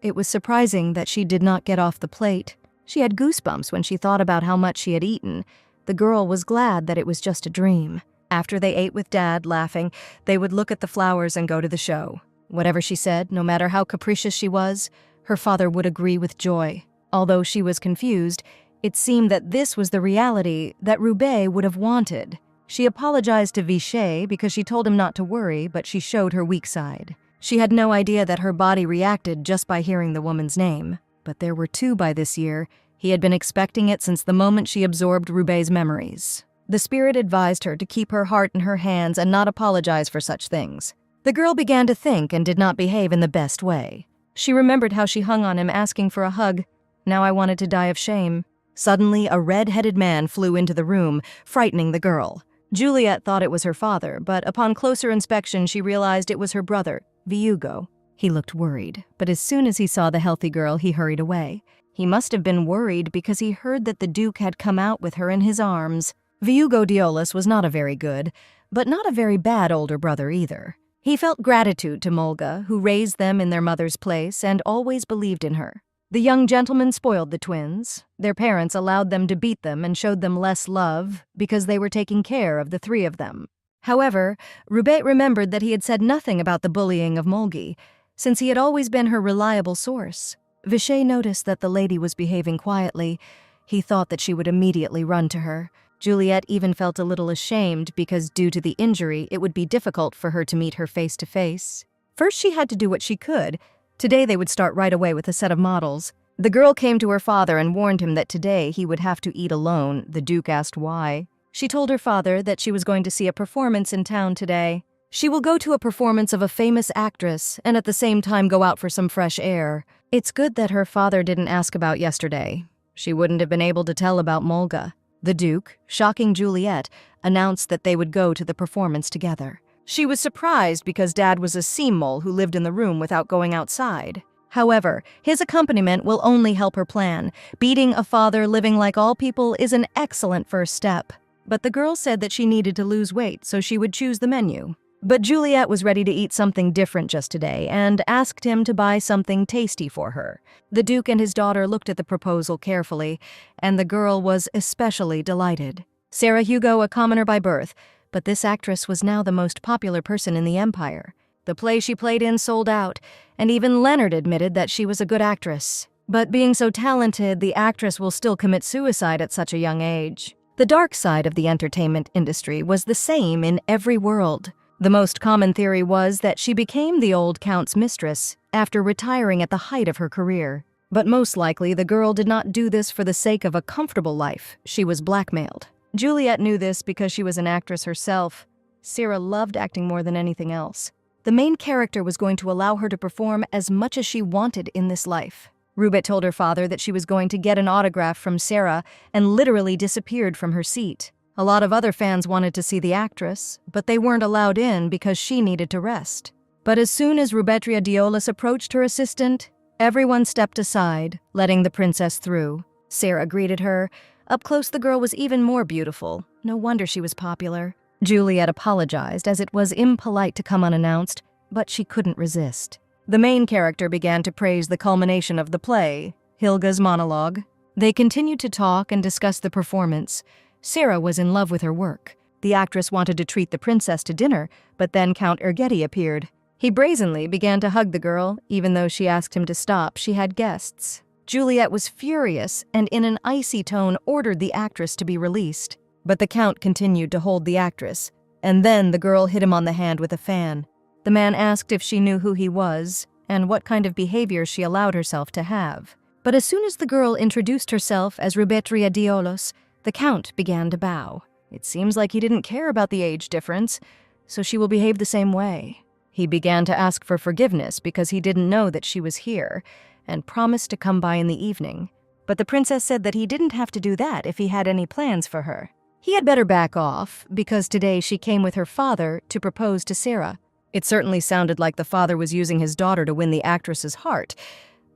It was surprising that she did not get off the plate. She had goosebumps when she thought about how much she had eaten. The girl was glad that it was just a dream. After they ate with Dad, laughing, they would look at the flowers and go to the show. Whatever she said, no matter how capricious she was, her father would agree with joy. Although she was confused, it seemed that this was the reality that Roubaix would have wanted. She apologized to Vishay because she told him not to worry, but she showed her weak side. She had no idea that her body reacted just by hearing the woman's name. But there were two by this year. He had been expecting it since the moment she absorbed Roubaix's memories. The spirit advised her to keep her heart in her hands and not apologize for such things. The girl began to think and did not behave in the best way. She remembered how she hung on him asking for a hug. Now I wanted to die of shame. Suddenly, a red-headed man flew into the room, frightening the girl. Juliet thought it was her father, but upon closer inspection she realized it was her brother, Viugo. He looked worried, but as soon as he saw the healthy girl, he hurried away. He must have been worried because he heard that the Duke had come out with her in his arms. Viugo Diolus was not a very good, but not a very bad older brother either. He felt gratitude to Mulga, who raised them in their mother's place and always believed in her. The young gentleman spoiled the twins. Their parents allowed them to beat them and showed them less love because they were taking care of the three of them. However, Roubaix remembered that he had said nothing about the bullying of Mulgi, since he had always been her reliable source. Vishay noticed that the lady was behaving quietly. He thought that she would immediately run to her. Juliet even felt a little ashamed because due to the injury, it would be difficult for her to meet her face to face. First, she had to do what she could. Today they would start right away with a set of models. The girl came to her father and warned him that today he would have to eat alone. The Duke asked why. She told her father that she was going to see a performance in town today. She will go to a performance of a famous actress and at the same time go out for some fresh air. It's good that her father didn't ask about yesterday. She wouldn't have been able to tell about Mulga. The Duke, shocking Juliet, announced that they would go to the performance together. She was surprised because Dad was a sea mole who lived in the room without going outside. However, his accompaniment will only help her plan. Beating a father living like all people is an excellent first step. But the girl said that she needed to lose weight, so she would choose the menu. But Juliet was ready to eat something different just today and asked him to buy something tasty for her. The Duke and his daughter looked at the proposal carefully, and the girl was especially delighted. Sarah Hugo, a commoner by birth, but this actress was now the most popular person in the empire. The play she played in sold out, and even Leonard admitted that she was a good actress. But being so talented, the actress will still commit suicide at such a young age. The dark side of the entertainment industry was the same in every world. The most common theory was that she became the old count's mistress after retiring at the height of her career. But most likely, the girl did not do this for the sake of a comfortable life. She was blackmailed. Juliet knew this because she was an actress herself. Sarah loved acting more than anything else. The main character was going to allow her to perform as much as she wanted in this life. Rubet told her father that she was going to get an autograph from Sarah and literally disappeared from her seat. A lot of other fans wanted to see the actress, but they weren't allowed in because she needed to rest. But as soon as Rubetria Diolas approached her assistant, everyone stepped aside, letting the princess through. Sarah greeted her. Up close, the girl was even more beautiful. No wonder she was popular. Juliet apologized, as it was impolite to come unannounced, but she couldn't resist. The main character began to praise the culmination of the play, Hilga's monologue. They continued to talk and discuss the performance. Sarah was in love with her work. The actress wanted to treat the princess to dinner, but then Count Ergeti appeared. He brazenly began to hug the girl. Even though she asked him to stop, she had guests. Juliet was furious and in an icy tone ordered the actress to be released. But the Count continued to hold the actress, and then the girl hit him on the hand with a fan. The man asked if she knew who he was and what kind of behavior she allowed herself to have. But as soon as the girl introduced herself as Rubetria Diolos, the Count began to bow. It seems like he didn't care about the age difference, so she will behave the same way. He began to ask for forgiveness because he didn't know that she was here, and promised to come by in the evening. But the princess said that he didn't have to do that if he had any plans for her. He had better back off, because today she came with her father to propose to Sarah. It certainly sounded like the father was using his daughter to win the actress's heart,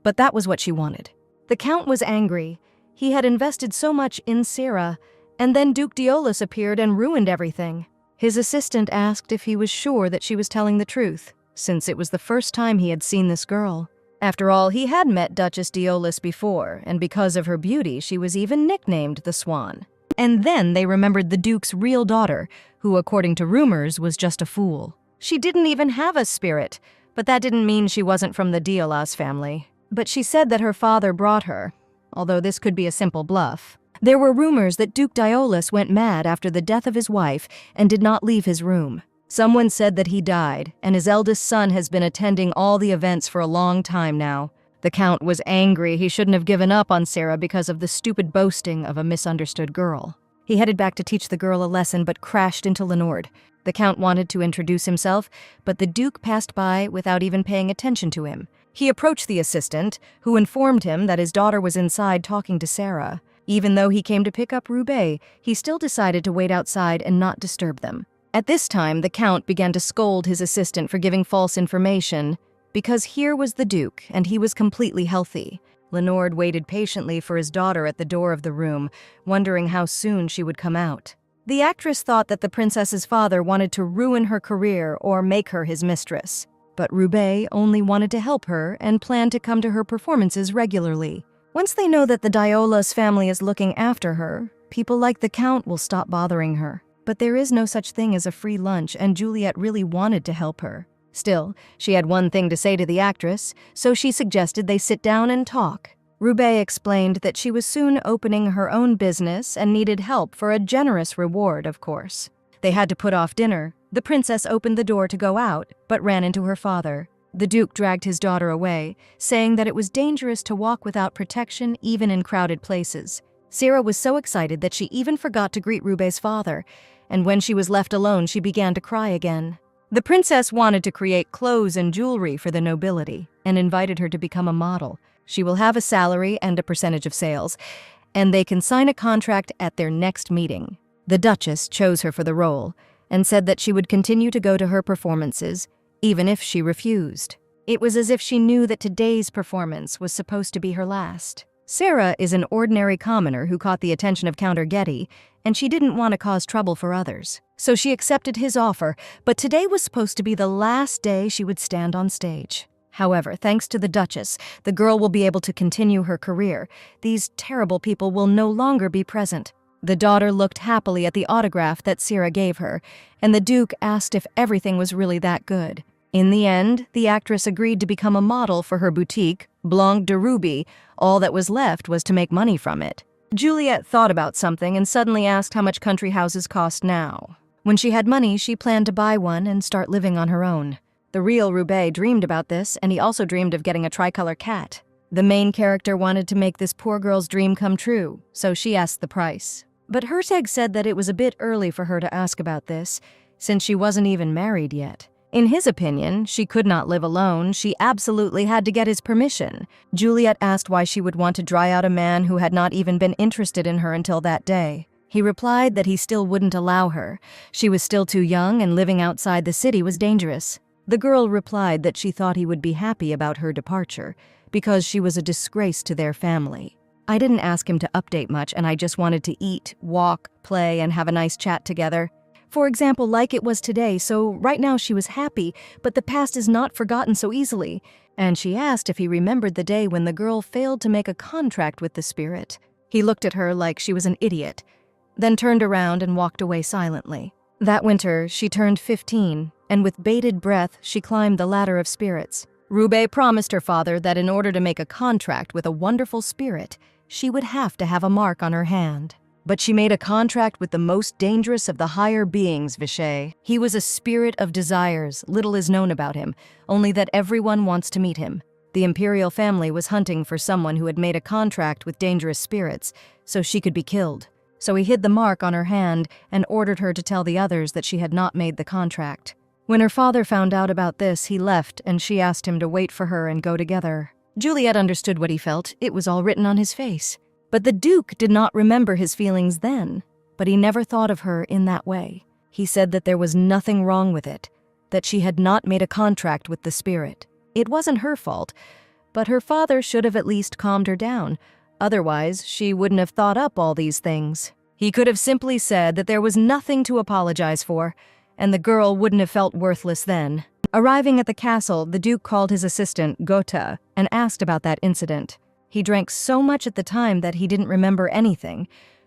but that was what she wanted. The Count was angry. He had invested so much in Sarah, and then Duke Diolas appeared and ruined everything. His assistant asked if he was sure that she was telling the truth, since it was the first time he had seen this girl. After all, he had met Duchess Diolas before, and because of her beauty, she was even nicknamed the Swan. And then they remembered the Duke's real daughter, who, according to rumors, was just a fool. She didn't even have a spirit, but that didn't mean she wasn't from the Diolas family. But she said that her father brought her, although this could be a simple bluff. There were rumors that Duke Diolas went mad after the death of his wife and did not leave his room. Someone said that he died, and his eldest son has been attending all the events for a long time now. The Count was angry he shouldn't have given up on Sarah because of the stupid boasting of a misunderstood girl. He headed back to teach the girl a lesson but crashed into Leonard. The Count wanted to introduce himself, but the Duke passed by without even paying attention to him. He approached the assistant, who informed him that his daughter was inside talking to Sarah. Even though he came to pick up Roubaix, he still decided to wait outside and not disturb them. At this time, the Count began to scold his assistant for giving false information, because here was the Duke, and he was completely healthy. Leonard waited patiently for his daughter at the door of the room, wondering how soon she would come out. The actress thought that the princess's father wanted to ruin her career or make her his mistress. But Roubaix only wanted to help her and planned to come to her performances regularly. Once they know that the Diolas family is looking after her, people like the Count will stop bothering her. But there is no such thing as a free lunch, and Juliet really wanted to help her. Still, she had one thing to say to the actress, so she suggested they sit down and talk. Roubaix explained that she was soon opening her own business and needed help for a generous reward, of course. They had to put off dinner. The princess opened the door to go out, but ran into her father. The Duke dragged his daughter away, saying that it was dangerous to walk without protection even in crowded places. Sarah was so excited that she even forgot to greet Roubaix's father, and when she was left alone, she began to cry again. The princess wanted to create clothes and jewelry for the nobility and invited her to become a model. She will have a salary and a percentage of sales, and they can sign a contract at their next meeting. The Duchess chose her for the role and said that she would continue to go to her performances, even if she refused. It was as if she knew that today's performance was supposed to be her last. Sarah is an ordinary commoner who caught the attention of Count Getty, and she didn't want to cause trouble for others. So she accepted his offer, but today was supposed to be the last day she would stand on stage. However, thanks to the Duchess, the girl will be able to continue her career. These terrible people will no longer be present. The daughter looked happily at the autograph that Sarah gave her, and the Duke asked if everything was really that good. In the end, the actress agreed to become a model for her boutique, Blanc de Ruby. All that was left was to make money from it. Juliet thought about something and suddenly asked how much country houses cost now. When she had money, she planned to buy one and start living on her own. The real Roubaix dreamed about this, and he also dreamed of getting a tricolor cat. The main character wanted to make this poor girl's dream come true, so she asked the price. But Herteg said that it was a bit early for her to ask about this, since she wasn't even married yet. In his opinion, she could not live alone. She absolutely had to get his permission. Juliet asked why she would want to dry out a man who had not even been interested in her until that day. He replied that he still wouldn't allow her. She was still too young, and living outside the city was dangerous. The girl replied that she thought he would be happy about her departure, because she was a disgrace to their family. I didn't ask him to update much, and I just wanted to eat, walk, play, and have a nice chat together. For example, like it was today, so right now she was happy, but the past is not forgotten so easily. And she asked if he remembered the day when the girl failed to make a contract with the spirit. He looked at her like she was an idiot, then turned around and walked away silently. That winter, she turned 15, and with bated breath, she climbed the ladder of spirits. Roubaix promised her father that in order to make a contract with a wonderful spirit, she would have to have a mark on her hand. But she made a contract with the most dangerous of the higher beings, Vichet. He was a spirit of desires. Little is known about him, only that everyone wants to meet him. The imperial family was hunting for someone who had made a contract with dangerous spirits, so she could be killed. So he hid the mark on her hand and ordered her to tell the others that she had not made the contract. When her father found out about this, he left, and she asked him to wait for her and go together. Juliet understood what he felt. It was all written on his face. But the Duke did not remember his feelings then, but he never thought of her in that way. He said that there was nothing wrong with it, that she had not made a contract with the spirit. It wasn't her fault, but her father should have at least calmed her down. Otherwise, she wouldn't have thought up all these things. He could have simply said that there was nothing to apologize for, and the girl wouldn't have felt worthless then. Arriving at the castle, the Duke called his assistant, Gotha, and asked about that incident. He drank so much at the time that he didn't remember anything,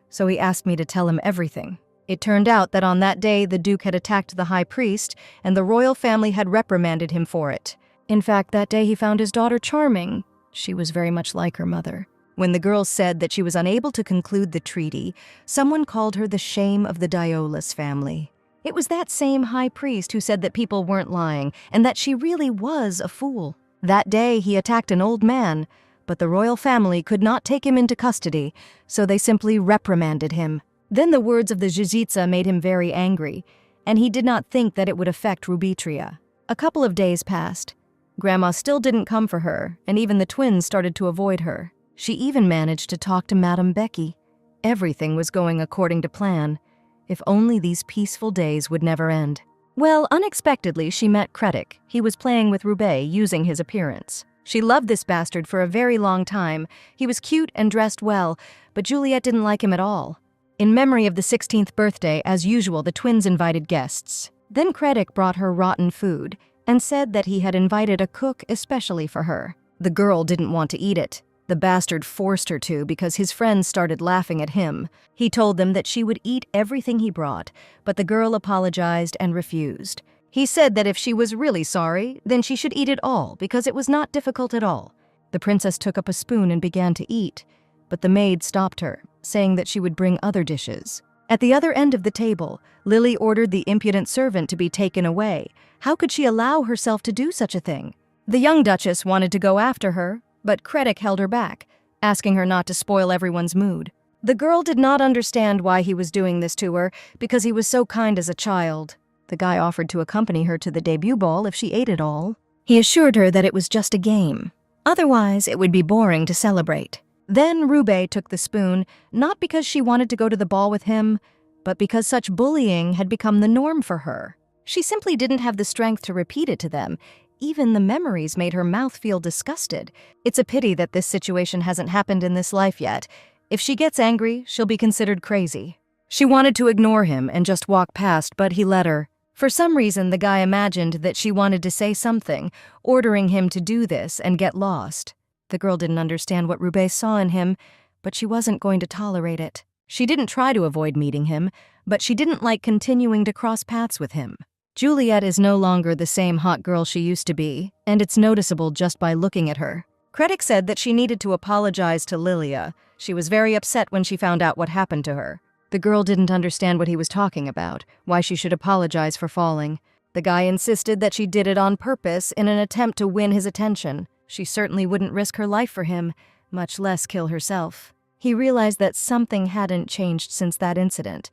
so he asked me to tell him everything. It turned out that on that day the Duke had attacked the high priest, and the royal family had reprimanded him for it. In fact, that day he found his daughter charming. She was very much like her mother. When the girl said that she was unable to conclude the treaty, someone called her the shame of the Diolas family. It was that same high priest who said that people weren't lying, and that she really was a fool. That day he attacked an old man, but the royal family could not take him into custody, so they simply reprimanded him. Then the words of the Zhizitsa made him very angry, and he did not think that it would affect Rubitria. A couple of days passed. Grandma still didn't come for her, and even the twins started to avoid her. She even managed to talk to Madame Becky. Everything was going according to plan. If only these peaceful days would never end. Well, unexpectedly, she met Cretic. He was playing with Roubaix, using his appearance. She loved this bastard for a very long time. He was cute and dressed well, but Juliet didn't like him at all. In memory of the 16th birthday, as usual, the twins invited guests. Then Cretic brought her rotten food and said that he had invited a cook especially for her. The girl didn't want to eat it. The bastard forced her to because his friends started laughing at him. He told them that she would eat everything he brought, but the girl apologized and refused. He said that if she was really sorry, then she should eat it all because it was not difficult at all. The princess took up a spoon and began to eat, but the maid stopped her, saying that she would bring other dishes. At the other end of the table, Lily ordered the impudent servant to be taken away. How could she allow herself to do such a thing? The young duchess wanted to go after her, but Cretic held her back, asking her not to spoil everyone's mood. The girl did not understand why he was doing this to her, because he was so kind as a child. The guy offered to accompany her to the debut ball if she ate it all. He assured her that it was just a game. Otherwise, it would be boring to celebrate. Then Roubaix took the spoon, not because she wanted to go to the ball with him, but because such bullying had become the norm for her. She simply didn't have the strength to repeat it to them, even the memories made her mouth feel disgusted. It's a pity that this situation hasn't happened in this life yet. If she gets angry, she'll be considered crazy. She wanted to ignore him and just walk past, but he let her. For some reason, the guy imagined that she wanted to say something, ordering him to do this and get lost. The girl didn't understand what Roubaix saw in him, but she wasn't going to tolerate it. She didn't try to avoid meeting him, but she didn't like continuing to cross paths with him. Juliet is no longer the same hot girl she used to be, and it's noticeable just by looking at her. Critics said that she needed to apologize to Lilia. She was very upset when she found out what happened to her. The girl didn't understand what he was talking about, why she should apologize for falling. The guy insisted that she did it on purpose in an attempt to win his attention. She certainly wouldn't risk her life for him, much less kill herself. He realized that something hadn't changed since that incident,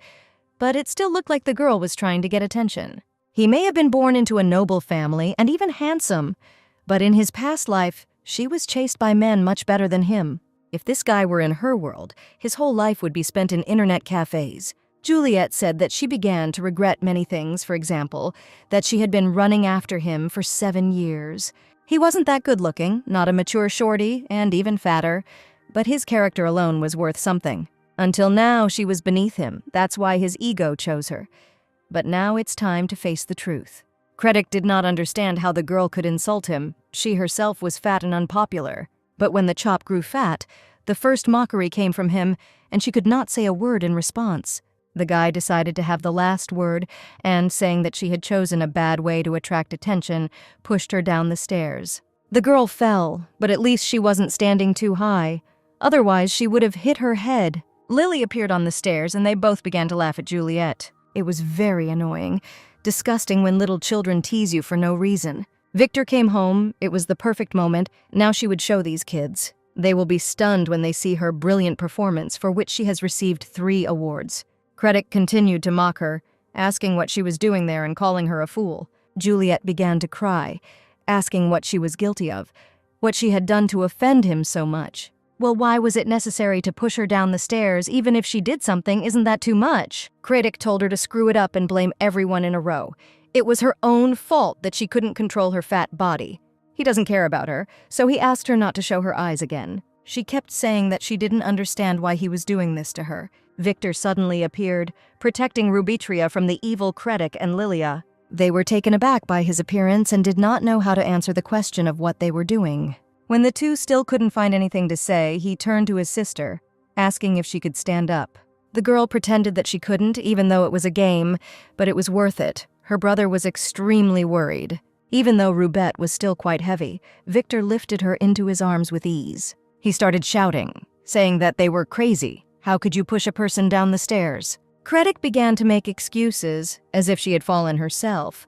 but it still looked like the girl was trying to get attention. He may have been born into a noble family and even handsome, but in his past life, she was chased by men much better than him. If this guy were in her world, his whole life would be spent in internet cafes. Juliet said that she began to regret many things, for example, that she had been running after him for 7 years. He wasn't that good-looking, not a mature shorty, and even fatter, but his character alone was worth something. Until now, she was beneath him. That's why his ego chose her. But now it's time to face the truth. Krennic did not understand how the girl could insult him. She herself was fat and unpopular. But when the chop grew fat, the first mockery came from him, and she could not say a word in response. The guy decided to have the last word, and, saying that she had chosen a bad way to attract attention, pushed her down the stairs. The girl fell, but at least she wasn't standing too high. Otherwise, she would have hit her head. Lily appeared on the stairs, and they both began to laugh at Juliet. It was very annoying. Disgusting when little children tease you for no reason. Victor came home. It was the perfect moment. Now she would show these kids. They will be stunned when they see her brilliant performance, for which she has received 3 awards. Krennic continued to mock her, asking what she was doing there and calling her a fool. Juliet began to cry, asking what she was guilty of, what she had done to offend him so much. Well, why was it necessary to push her down the stairs? Even if she did something, isn't that too much? Krennic told her to screw it up and blame everyone in a row. It was her own fault that she couldn't control her fat body. He doesn't care about her, so he asked her not to show her eyes again. She kept saying that she didn't understand why he was doing this to her. Victor suddenly appeared, protecting Rubitria from the evil Krennic and Lilia. They were taken aback by his appearance and did not know how to answer the question of what they were doing. When the two still couldn't find anything to say, he turned to his sister, asking if she could stand up. The girl pretended that she couldn't, even though it was a game, but it was worth it. Her brother was extremely worried. Even though Rubette was still quite heavy, Victor lifted her into his arms with ease. He started shouting, saying that they were crazy. How could you push a person down the stairs? Krennic began to make excuses, as if she had fallen herself,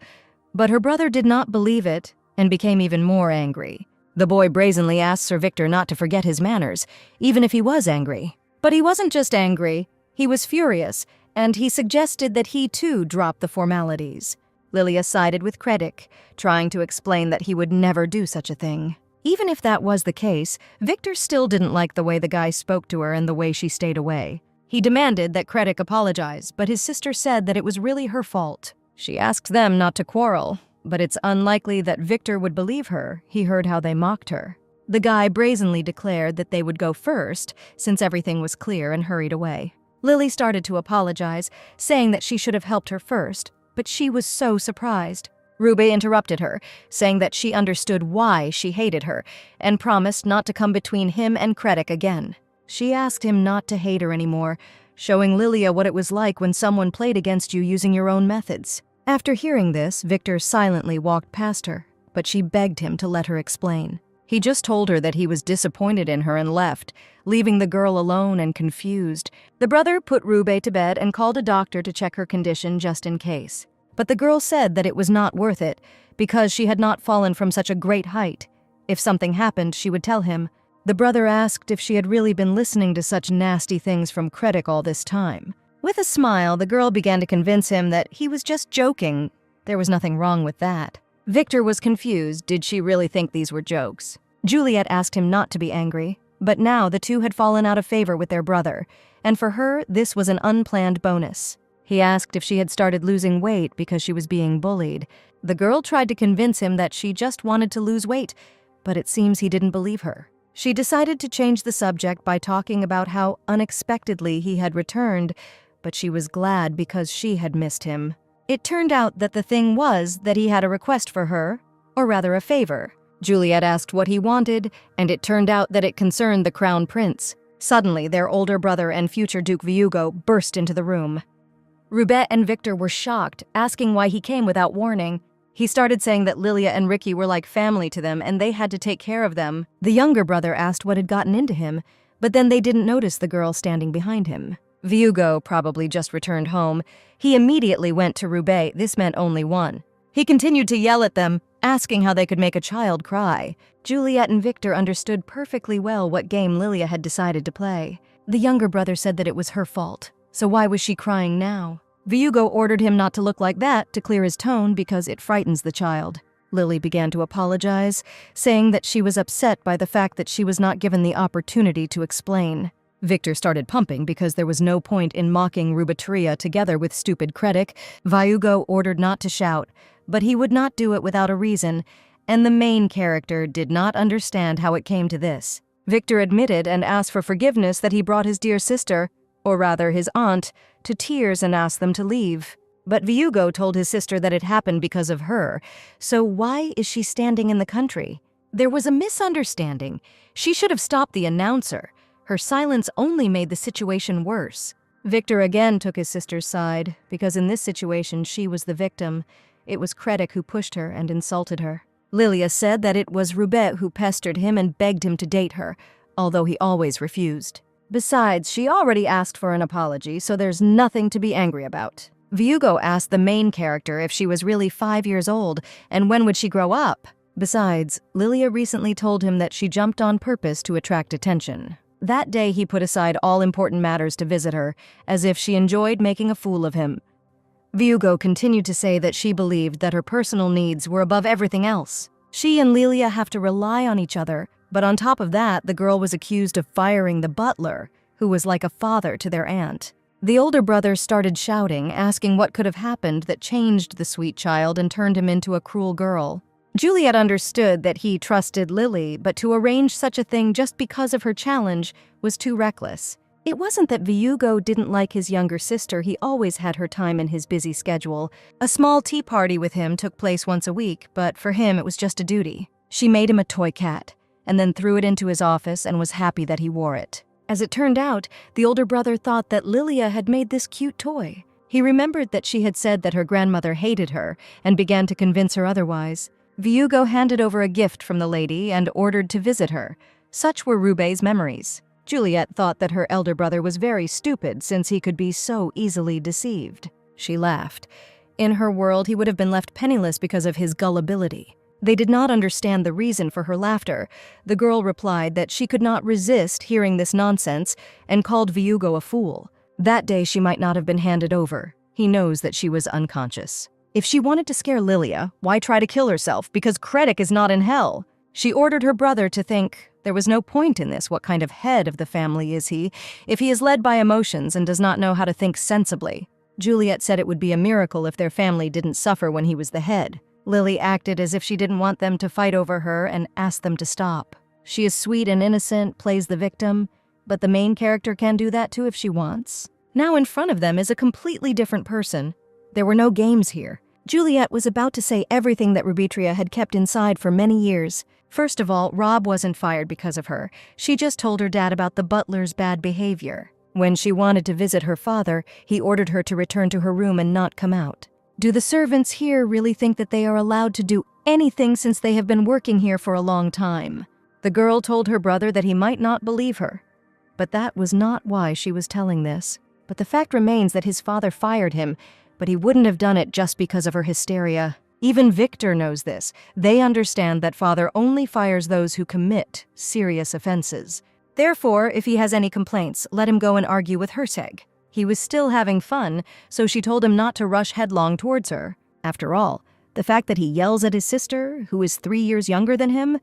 but her brother did not believe it and became even more angry. The boy brazenly asked Sir Victor not to forget his manners, even if he was angry. But he wasn't just angry, he was furious, and he suggested that he too drop the formalities. Lilia sided with Krennic, trying to explain that he would never do such a thing. Even if that was the case, Victor still didn't like the way the guy spoke to her and the way she stayed away. He demanded that Krennic apologize, but his sister said that it was really her fault. She asked them not to quarrel, but it's unlikely that Victor would believe her. He heard how they mocked her. The guy brazenly declared that they would go first, since everything was clear, and hurried away. Lily started to apologize, saying that she should have helped her first, but she was so surprised. Ruby interrupted her, saying that she understood why she hated her, and promised not to come between him and Krennic again. She asked him not to hate her anymore, showing Lilia what it was like when someone played against you using your own methods. After hearing this, Victor silently walked past her, but she begged him to let her explain. He just told her that he was disappointed in her and left, leaving the girl alone and confused. The brother put Ruby to bed and called a doctor to check her condition just in case. But the girl said that it was not worth it, because she had not fallen from such a great height. If something happened, she would tell him. The brother asked if she had really been listening to such nasty things from Krennic all this time. With a smile, the girl began to convince him that he was just joking. There was nothing wrong with that. Victor was confused. Did she really think these were jokes? Juliet asked him not to be angry, but now the two had fallen out of favor with their brother, and for her, this was an unplanned bonus. He asked if she had started losing weight because she was being bullied. The girl tried to convince him that she just wanted to lose weight, but it seems he didn't believe her. She decided to change the subject by talking about how unexpectedly he had returned, but she was glad because she had missed him. It turned out that the thing was that he had a request for her, or rather a favor. Juliet asked what he wanted, and it turned out that it concerned the crown prince. Suddenly, their older brother and future Duke Viugo burst into the room. Rubet and Victor were shocked, asking why he came without warning. He started saying that Lilia and Ricky were like family to them and they had to take care of them. The younger brother asked what had gotten into him, but then they didn't notice the girl standing behind him. Viugo probably just returned home. He immediately went to Rubet. This meant only one. He continued to yell at them, asking how they could make a child cry. Juliet and Victor understood perfectly well what game Lilia had decided to play. The younger brother said that it was her fault, so why was she crying now? Viugo ordered him not to look like that to clear his tone because it frightens the child. Lily began to apologize, saying that she was upset by the fact that she was not given the opportunity to explain. Victor started pumping because there was no point in mocking Rubetria together with stupid Cretic. Viugo ordered not to shout, but he would not do it without a reason, and the main character did not understand how it came to this. Victor admitted and asked for forgiveness that he brought his dear sister, or rather his aunt, to tears and asked them to leave. But Viugo told his sister that it happened because of her, so why is she standing in the country? There was a misunderstanding. She should have stopped the announcer. Her silence only made the situation worse. Victor again took his sister's side, because in this situation she was the victim. It was Cretic who pushed her and insulted her. Lilia said that it was Rubet who pestered him and begged him to date her, although he always refused. Besides, she already asked for an apology, so there's nothing to be angry about. Viugo asked the main character if she was really 5 years old, and when would she grow up? Besides, Lilia recently told him that she jumped on purpose to attract attention. That day he put aside all important matters to visit her, as if she enjoyed making a fool of him. Viugo continued to say that she believed that her personal needs were above everything else. She and Lilia have to rely on each other, but on top of that, the girl was accused of firing the butler, who was like a father to their aunt. The older brother started shouting, asking what could have happened that changed the sweet child and turned him into a cruel girl. Juliet understood that he trusted Lily, but to arrange such a thing just because of her challenge was too reckless. It wasn't that Viugo didn't like his younger sister, he always had her time in his busy schedule. A small tea party with him took place once a week, but for him it was just a duty. She made him a toy cat, and then threw it into his office and was happy that he wore it. As it turned out, the older brother thought that Lilia had made this cute toy. He remembered that she had said that her grandmother hated her and began to convince her otherwise. Viugo handed over a gift from the lady and ordered to visit her. Such were Rubet's memories. Juliet thought that her elder brother was very stupid since he could be so easily deceived. She laughed. In her world, he would have been left penniless because of his gullibility. They did not understand the reason for her laughter. The girl replied that she could not resist hearing this nonsense and called Viugo a fool. That day she might not have been handed over. He knows that she was unconscious. If she wanted to scare Lilia, why try to kill herself? Because Cretic is not in hell. She ordered her brother to think, there was no point in this. What kind of head of the family is he, if he is led by emotions and does not know how to think sensibly? Juliet said it would be a miracle if their family didn't suffer when he was the head. Lily acted as if she didn't want them to fight over her and asked them to stop. She is sweet and innocent, plays the victim, but the main character can do that too if she wants. Now in front of them is a completely different person. There were no games here. Juliet was about to say everything that Rubetria had kept inside for many years. First of all, Rob wasn't fired because of her. She just told her dad about the butler's bad behavior. When she wanted to visit her father, he ordered her to return to her room and not come out. Do the servants here really think that they are allowed to do anything since they have been working here for a long time? The girl told her brother that he might not believe her. But that was not why she was telling this. But the fact remains that his father fired him, but he wouldn't have done it just because of her hysteria. Even Victor knows this. They understand that father only fires those who commit serious offenses. Therefore, if he has any complaints, let him go and argue with Herseg. He was still having fun, so she told him not to rush headlong towards her. After all, the fact that he yells at his sister, who is 3 years younger than him,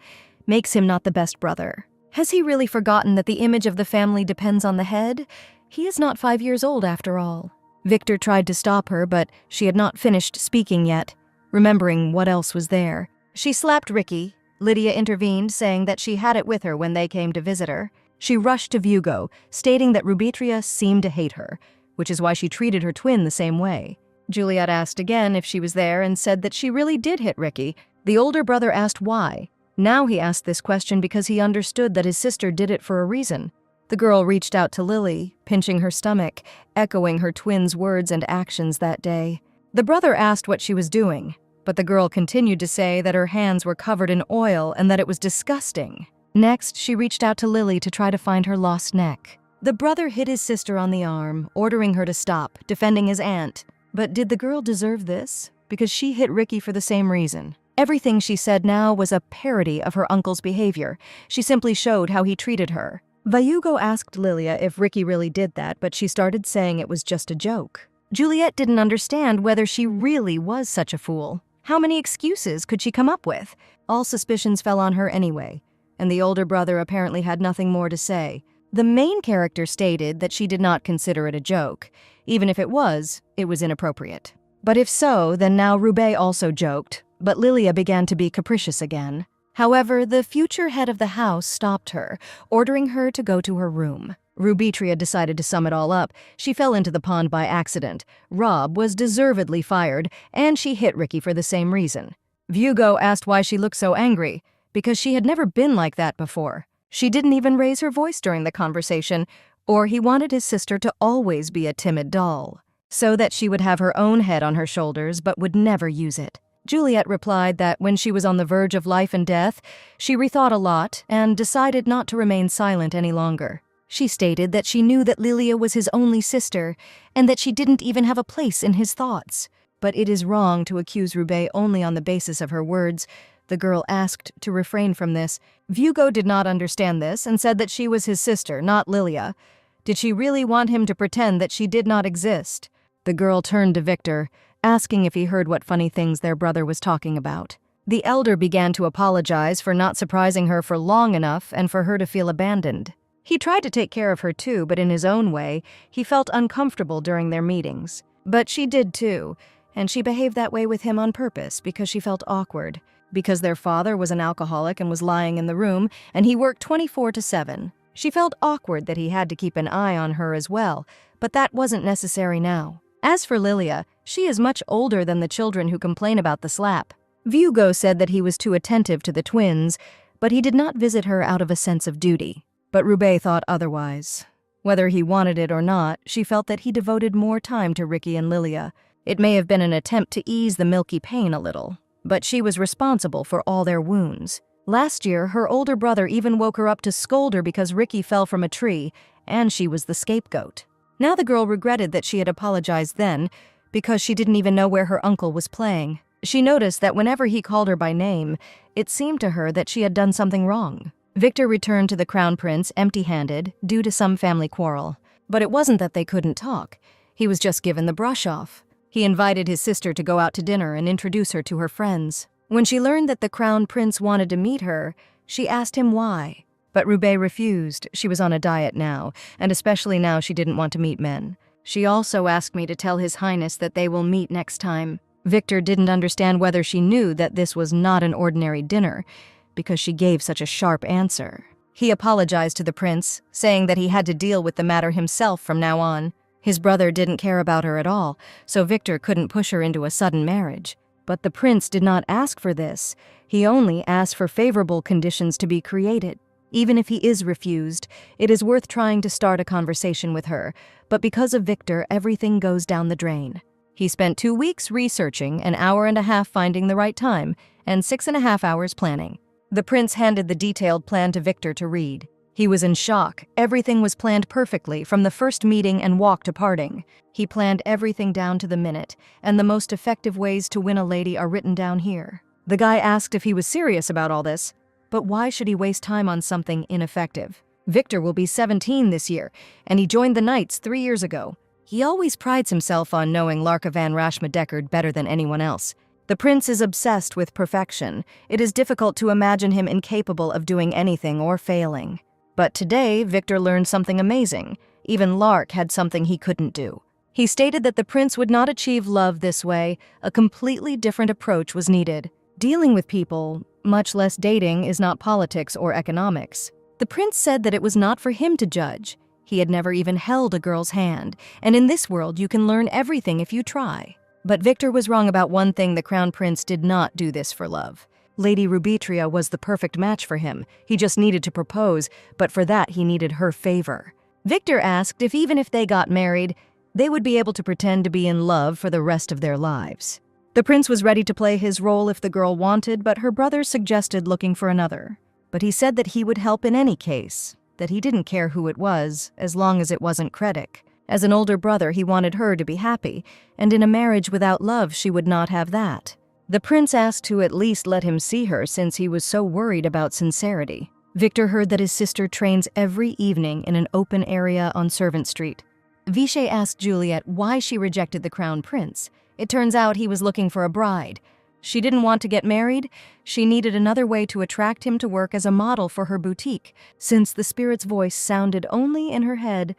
makes him not the best brother. Has he really forgotten that the image of the family depends on the head? He is not 5 years old after all. Victor tried to stop her, but she had not finished speaking yet. remembering what else was there. She slapped Ricky. Lydia intervened, saying that she had it with her when they came to visit her. She rushed to Vugo, stating that Rubitria seemed to hate her, which is why she treated her twin the same way. Juliet asked again if she was there and said that she really did hit Ricky. The older brother asked why. Now he asked this question because he understood that his sister did it for a reason. The girl reached out to Lily, pinching her stomach, echoing her twin's words and actions that day. The brother asked what she was doing, but the girl continued to say that her hands were covered in oil and that it was disgusting. Next, she reached out to Lily to try to find her lost neck. The brother hit his sister on the arm, ordering her to stop, defending his aunt. But did the girl deserve this? Because she hit Ricky for the same reason. Everything she said now was a parody of her uncle's behavior. She simply showed how he treated her. Vugo asked Lilia if Ricky really did that, but she started saying it was just a joke. Juliet didn't understand whether she really was such a fool. How many excuses could she come up with? All suspicions fell on her anyway, and the older brother apparently had nothing more to say. The main character stated that she did not consider it a joke. Even if it was inappropriate. But if so, then now Roubaix also joked, but Lilia began to be capricious again. However, the future head of the house stopped her, ordering her to go to her room. Rubitria decided to sum it all up. She fell into the pond by accident. Rob was deservedly fired, and she hit Ricky for the same reason. Vugo asked why she looked so angry, because she had never been like that before. She didn't even raise her voice during the conversation, or he wanted his sister to always be a timid doll, so that she would have her own head on her shoulders but would never use it. Juliet replied that when she was on the verge of life and death, she rethought a lot and decided not to remain silent any longer. She stated that she knew that Lilia was his only sister and that she didn't even have a place in his thoughts. But it is wrong to accuse Roubaix only on the basis of her words. The girl asked to refrain from this. Vugo did not understand this and said that she was his sister, not Lilia. Did she really want him to pretend that she did not exist? The girl turned to Victor, asking if he heard what funny things their brother was talking about. The elder began to apologize for not surprising her for long enough and for her to feel abandoned. He tried to take care of her too, but in his own way, he felt uncomfortable during their meetings. But she did too, and she behaved that way with him on purpose because she felt awkward. Because their father was an alcoholic and was lying in the room, and he worked 24/7. She felt awkward that he had to keep an eye on her as well, but that wasn't necessary now. As for Lilia, she is much older than the children who complain about the slap. Vugo said that he was too attentive to the twins, but he did not visit her out of a sense of duty. But Roubaix thought otherwise. Whether he wanted it or not, she felt that he devoted more time to Ricky and Lilia. It may have been an attempt to ease the milky pain a little, but she was responsible for all their wounds. Last year, her older brother even woke her up to scold her because Ricky fell from a tree, and she was the scapegoat. Now the girl regretted that she had apologized then, because she didn't even know where her uncle was playing. She noticed that whenever he called her by name, it seemed to her that she had done something wrong. Victor returned to the Crown Prince empty-handed due to some family quarrel. But it wasn't that they couldn't talk. He was just given the brush off. He invited his sister to go out to dinner and introduce her to her friends. When she learned that the Crown Prince wanted to meet her, she asked him why. But Roubaix refused. She was on a diet now, and especially now she didn't want to meet men. She also asked me to tell His Highness that they will meet next time. Victor didn't understand whether she knew that this was not an ordinary dinner, because she gave such a sharp answer. He apologized to the prince, saying that he had to deal with the matter himself from now on. His brother didn't care about her at all, so Victor couldn't push her into a sudden marriage. But the prince did not ask for this. He only asked for favorable conditions to be created. Even if he is refused, it is worth trying to start a conversation with her, but because of Victor, everything goes down the drain. He spent 2 weeks researching, an hour and a half finding the right time, and 6.5 hours planning. The prince handed the detailed plan to Victor to read. He was in shock. Everything was planned perfectly, from the first meeting and walk to parting. He planned everything down to the minute, and the most effective ways to win a lady are written down here. The guy asked if he was serious about all this, but why should he waste time on something ineffective? Victor will be 17 this year, and he joined the Knights 3 years ago. He always prides himself on knowing Larka van Rashma-Deckard better than anyone else. The prince is obsessed with perfection. It is difficult to imagine him incapable of doing anything or failing. But today, Victor learned something amazing. Even Lark had something he couldn't do. He stated that the prince would not achieve love this way. A completely different approach was needed. Dealing with people, much less dating, is not politics or economics. The prince said that it was not for him to judge. He had never even held a girl's hand, and in this world you can learn everything if you try. But Victor was wrong about one thing: the crown prince did not do this for love. Lady Rubitria was the perfect match for him. He just needed to propose, but for that he needed her favor. Victor asked if even if they got married, they would be able to pretend to be in love for the rest of their lives. The prince was ready to play his role if the girl wanted, but her brother suggested looking for another. But he said that he would help in any case, that he didn't care who it was, as long as it wasn't Kredek. As an older brother, he wanted her to be happy, and in a marriage without love, she would not have that. The prince asked to at least let him see her since he was so worried about sincerity. Victor heard that his sister trains every evening in an open area on Servant Street. Vichy asked Juliet why she rejected the crown prince. It turns out he was looking for a bride. She didn't want to get married. She needed another way to attract him to work as a model for her boutique, since the spirit's voice sounded only in her head.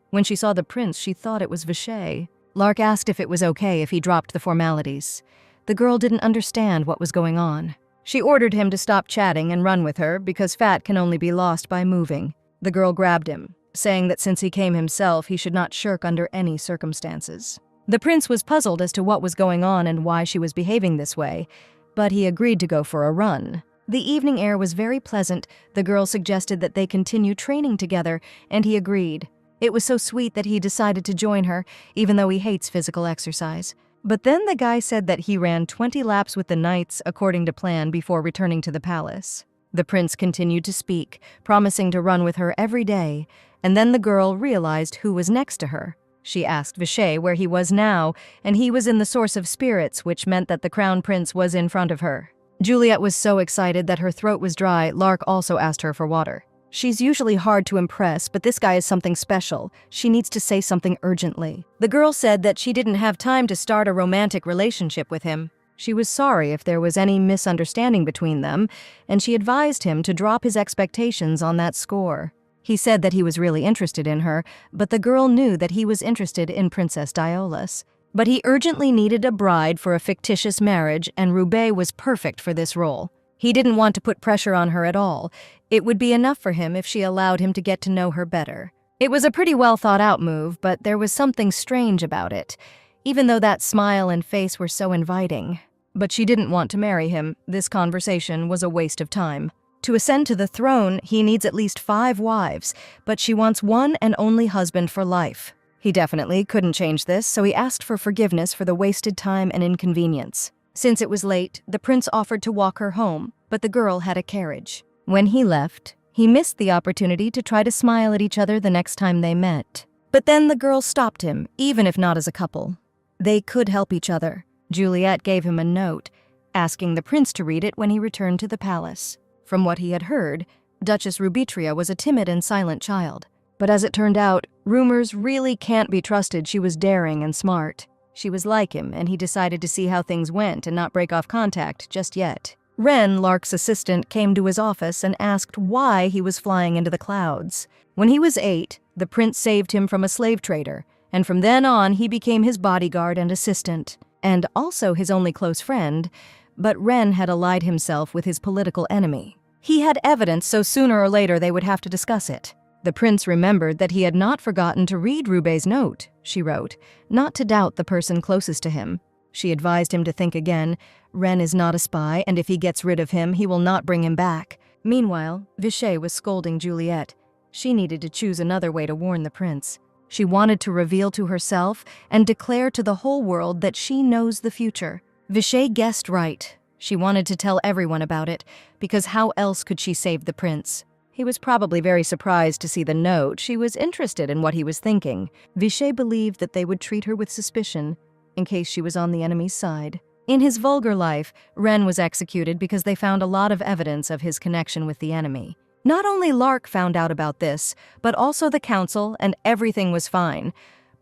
When she saw the prince, she thought it was Vichy. Lark asked if it was okay if he dropped the formalities. The girl didn't understand what was going on. She ordered him to stop chatting and run with her because fat can only be lost by moving. The girl grabbed him, saying that since he came himself, he should not shirk under any circumstances. The prince was puzzled as to what was going on and why she was behaving this way, but he agreed to go for a run. The evening air was very pleasant. The girl suggested that they continue training together, and he agreed. It was so sweet that he decided to join her, even though he hates physical exercise. But then the guy said that he ran 20 laps with the knights according to plan before returning to the palace. The prince continued to speak, promising to run with her every day, and then the girl realized who was next to her. She asked Vichy where he was now, and he was in the source of spirits, which meant that the crown prince was in front of her. Juliet was so excited that her throat was dry. Lark also asked her for water. She's usually hard to impress, but this guy is something special. She needs to say something urgently. The girl said that she didn't have time to start a romantic relationship with him. She was sorry if there was any misunderstanding between them, and she advised him to drop his expectations on that score. He said that he was really interested in her, but the girl knew that he was interested in Princess Diolas. But he urgently needed a bride for a fictitious marriage, and Roubaix was perfect for this role. He didn't want to put pressure on her at all. It would be enough for him if she allowed him to get to know her better. It was a pretty well thought out move, but there was something strange about it, even though that smile and face were so inviting. But she didn't want to marry him. This conversation was a waste of time. To ascend to the throne, he needs at least 5 wives, but she wants one and only husband for life. He definitely couldn't change this, so he asked for forgiveness for the wasted time and inconvenience. Since it was late, the prince offered to walk her home, but the girl had a carriage. When he left, he missed the opportunity to try to smile at each other the next time they met. But then the girl stopped him, even if not as a couple. They could help each other. Juliet gave him a note, asking the prince to read it when he returned to the palace. From what he had heard, Duchess Rubitria was a timid and silent child. But as it turned out, rumors really can't be trusted. She was daring and smart. She was like him, and he decided to see how things went and not break off contact just yet. Ren, Lark's assistant, came to his office and asked why he was flying into the clouds. When he was 8, the prince saved him from a slave trader, and from then on he became his bodyguard and assistant, and also his only close friend. But Ren had allied himself with his political enemy. He had evidence, so sooner or later they would have to discuss it. The prince remembered that he had not forgotten to read Roubaix's note, she wrote, not to doubt the person closest to him. She advised him to think again. Ren is not a spy, and if he gets rid of him, he will not bring him back. Meanwhile, Vichy was scolding Juliet. She needed to choose another way to warn the prince. She wanted to reveal to herself and declare to the whole world that she knows the future. Vichy guessed right. She wanted to tell everyone about it, because how else could she save the prince? He was probably very surprised to see the note. She was interested in what he was thinking. Vichy believed that they would treat her with suspicion, in case she was on the enemy's side. In his vulgar life, Ren was executed because they found a lot of evidence of his connection with the enemy. Not only Lark found out about this, but also the council, and everything was fine.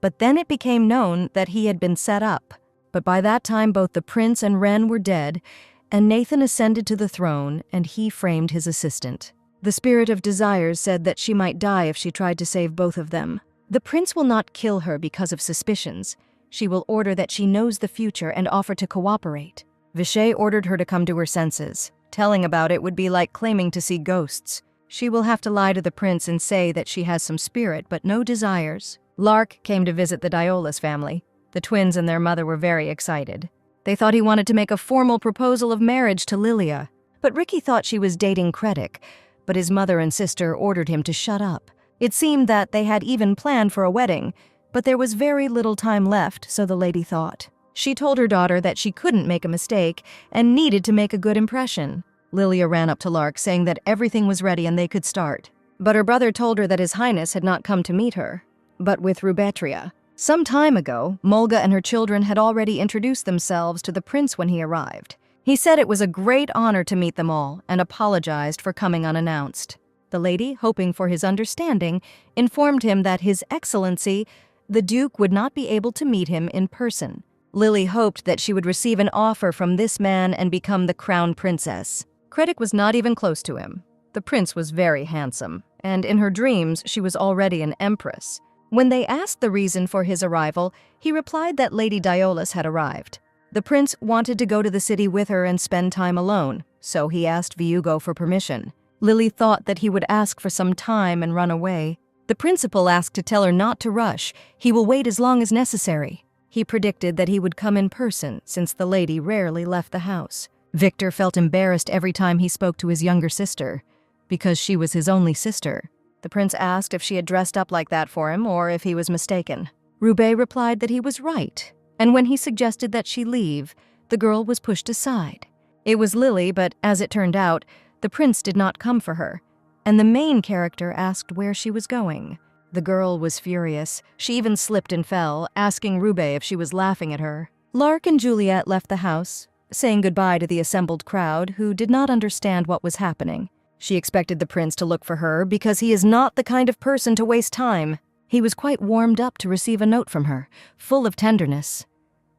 But then it became known that he had been set up. But by that time, both the prince and Ren were dead, and Nathan ascended to the throne, and he framed his assistant. The spirit of desires said that she might die if she tried to save both of them. The prince will not kill her because of suspicions. She will order that she knows the future and offer to cooperate. Vishay ordered her to come to her senses. Telling about it would be like claiming to see ghosts. She will have to lie to the prince and say that she has some spirit but no desires. Lark came to visit the Diolas family. The twins and their mother were very excited. They thought he wanted to make a formal proposal of marriage to Lilia. But Ricky thought she was dating Krennic, but his mother and sister ordered him to shut up. It seemed that they had even planned for a wedding, but there was very little time left, so the lady thought. She told her daughter that she couldn't make a mistake and needed to make a good impression. Lilia ran up to Lark, saying that everything was ready and they could start. But her brother told her that His Highness had not come to meet her, but with Rubetria. Some time ago, Mulga and her children had already introduced themselves to the prince when he arrived. He said it was a great honor to meet them all and apologized for coming unannounced. The lady, hoping for his understanding, informed him that His Excellency, the Duke, would not be able to meet him in person. Lily hoped that she would receive an offer from this man and become the crown princess. Krennic was not even close to him. The prince was very handsome, and in her dreams she was already an empress. When they asked the reason for his arrival, he replied that Lady Diolas had arrived. The prince wanted to go to the city with her and spend time alone, so he asked Viugo for permission. Lily thought that he would ask for some time and run away. The principal asked to tell her not to rush. He will wait as long as necessary. He predicted that he would come in person, since the lady rarely left the house. Victor felt embarrassed every time he spoke to his younger sister, because she was his only sister. The prince asked if she had dressed up like that for him or if he was mistaken. Roubaix replied that he was right, and when he suggested that she leave, the girl was pushed aside. It was Lily, but as it turned out, the prince did not come for her, and the main character asked where she was going. The girl was furious. She even slipped and fell, asking Roubaix if she was laughing at her. Lark and Juliet left the house, saying goodbye to the assembled crowd, who did not understand what was happening. She expected the prince to look for her because he is not the kind of person to waste time. He was quite warmed up to receive a note from her, full of tenderness.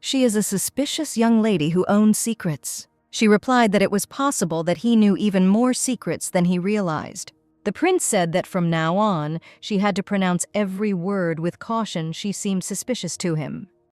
She is a suspicious young lady who owns secrets. She replied that it was possible that he knew even more secrets than he realized. The prince said that from now on, she had to pronounce every word with caution. She seemed suspicious to him.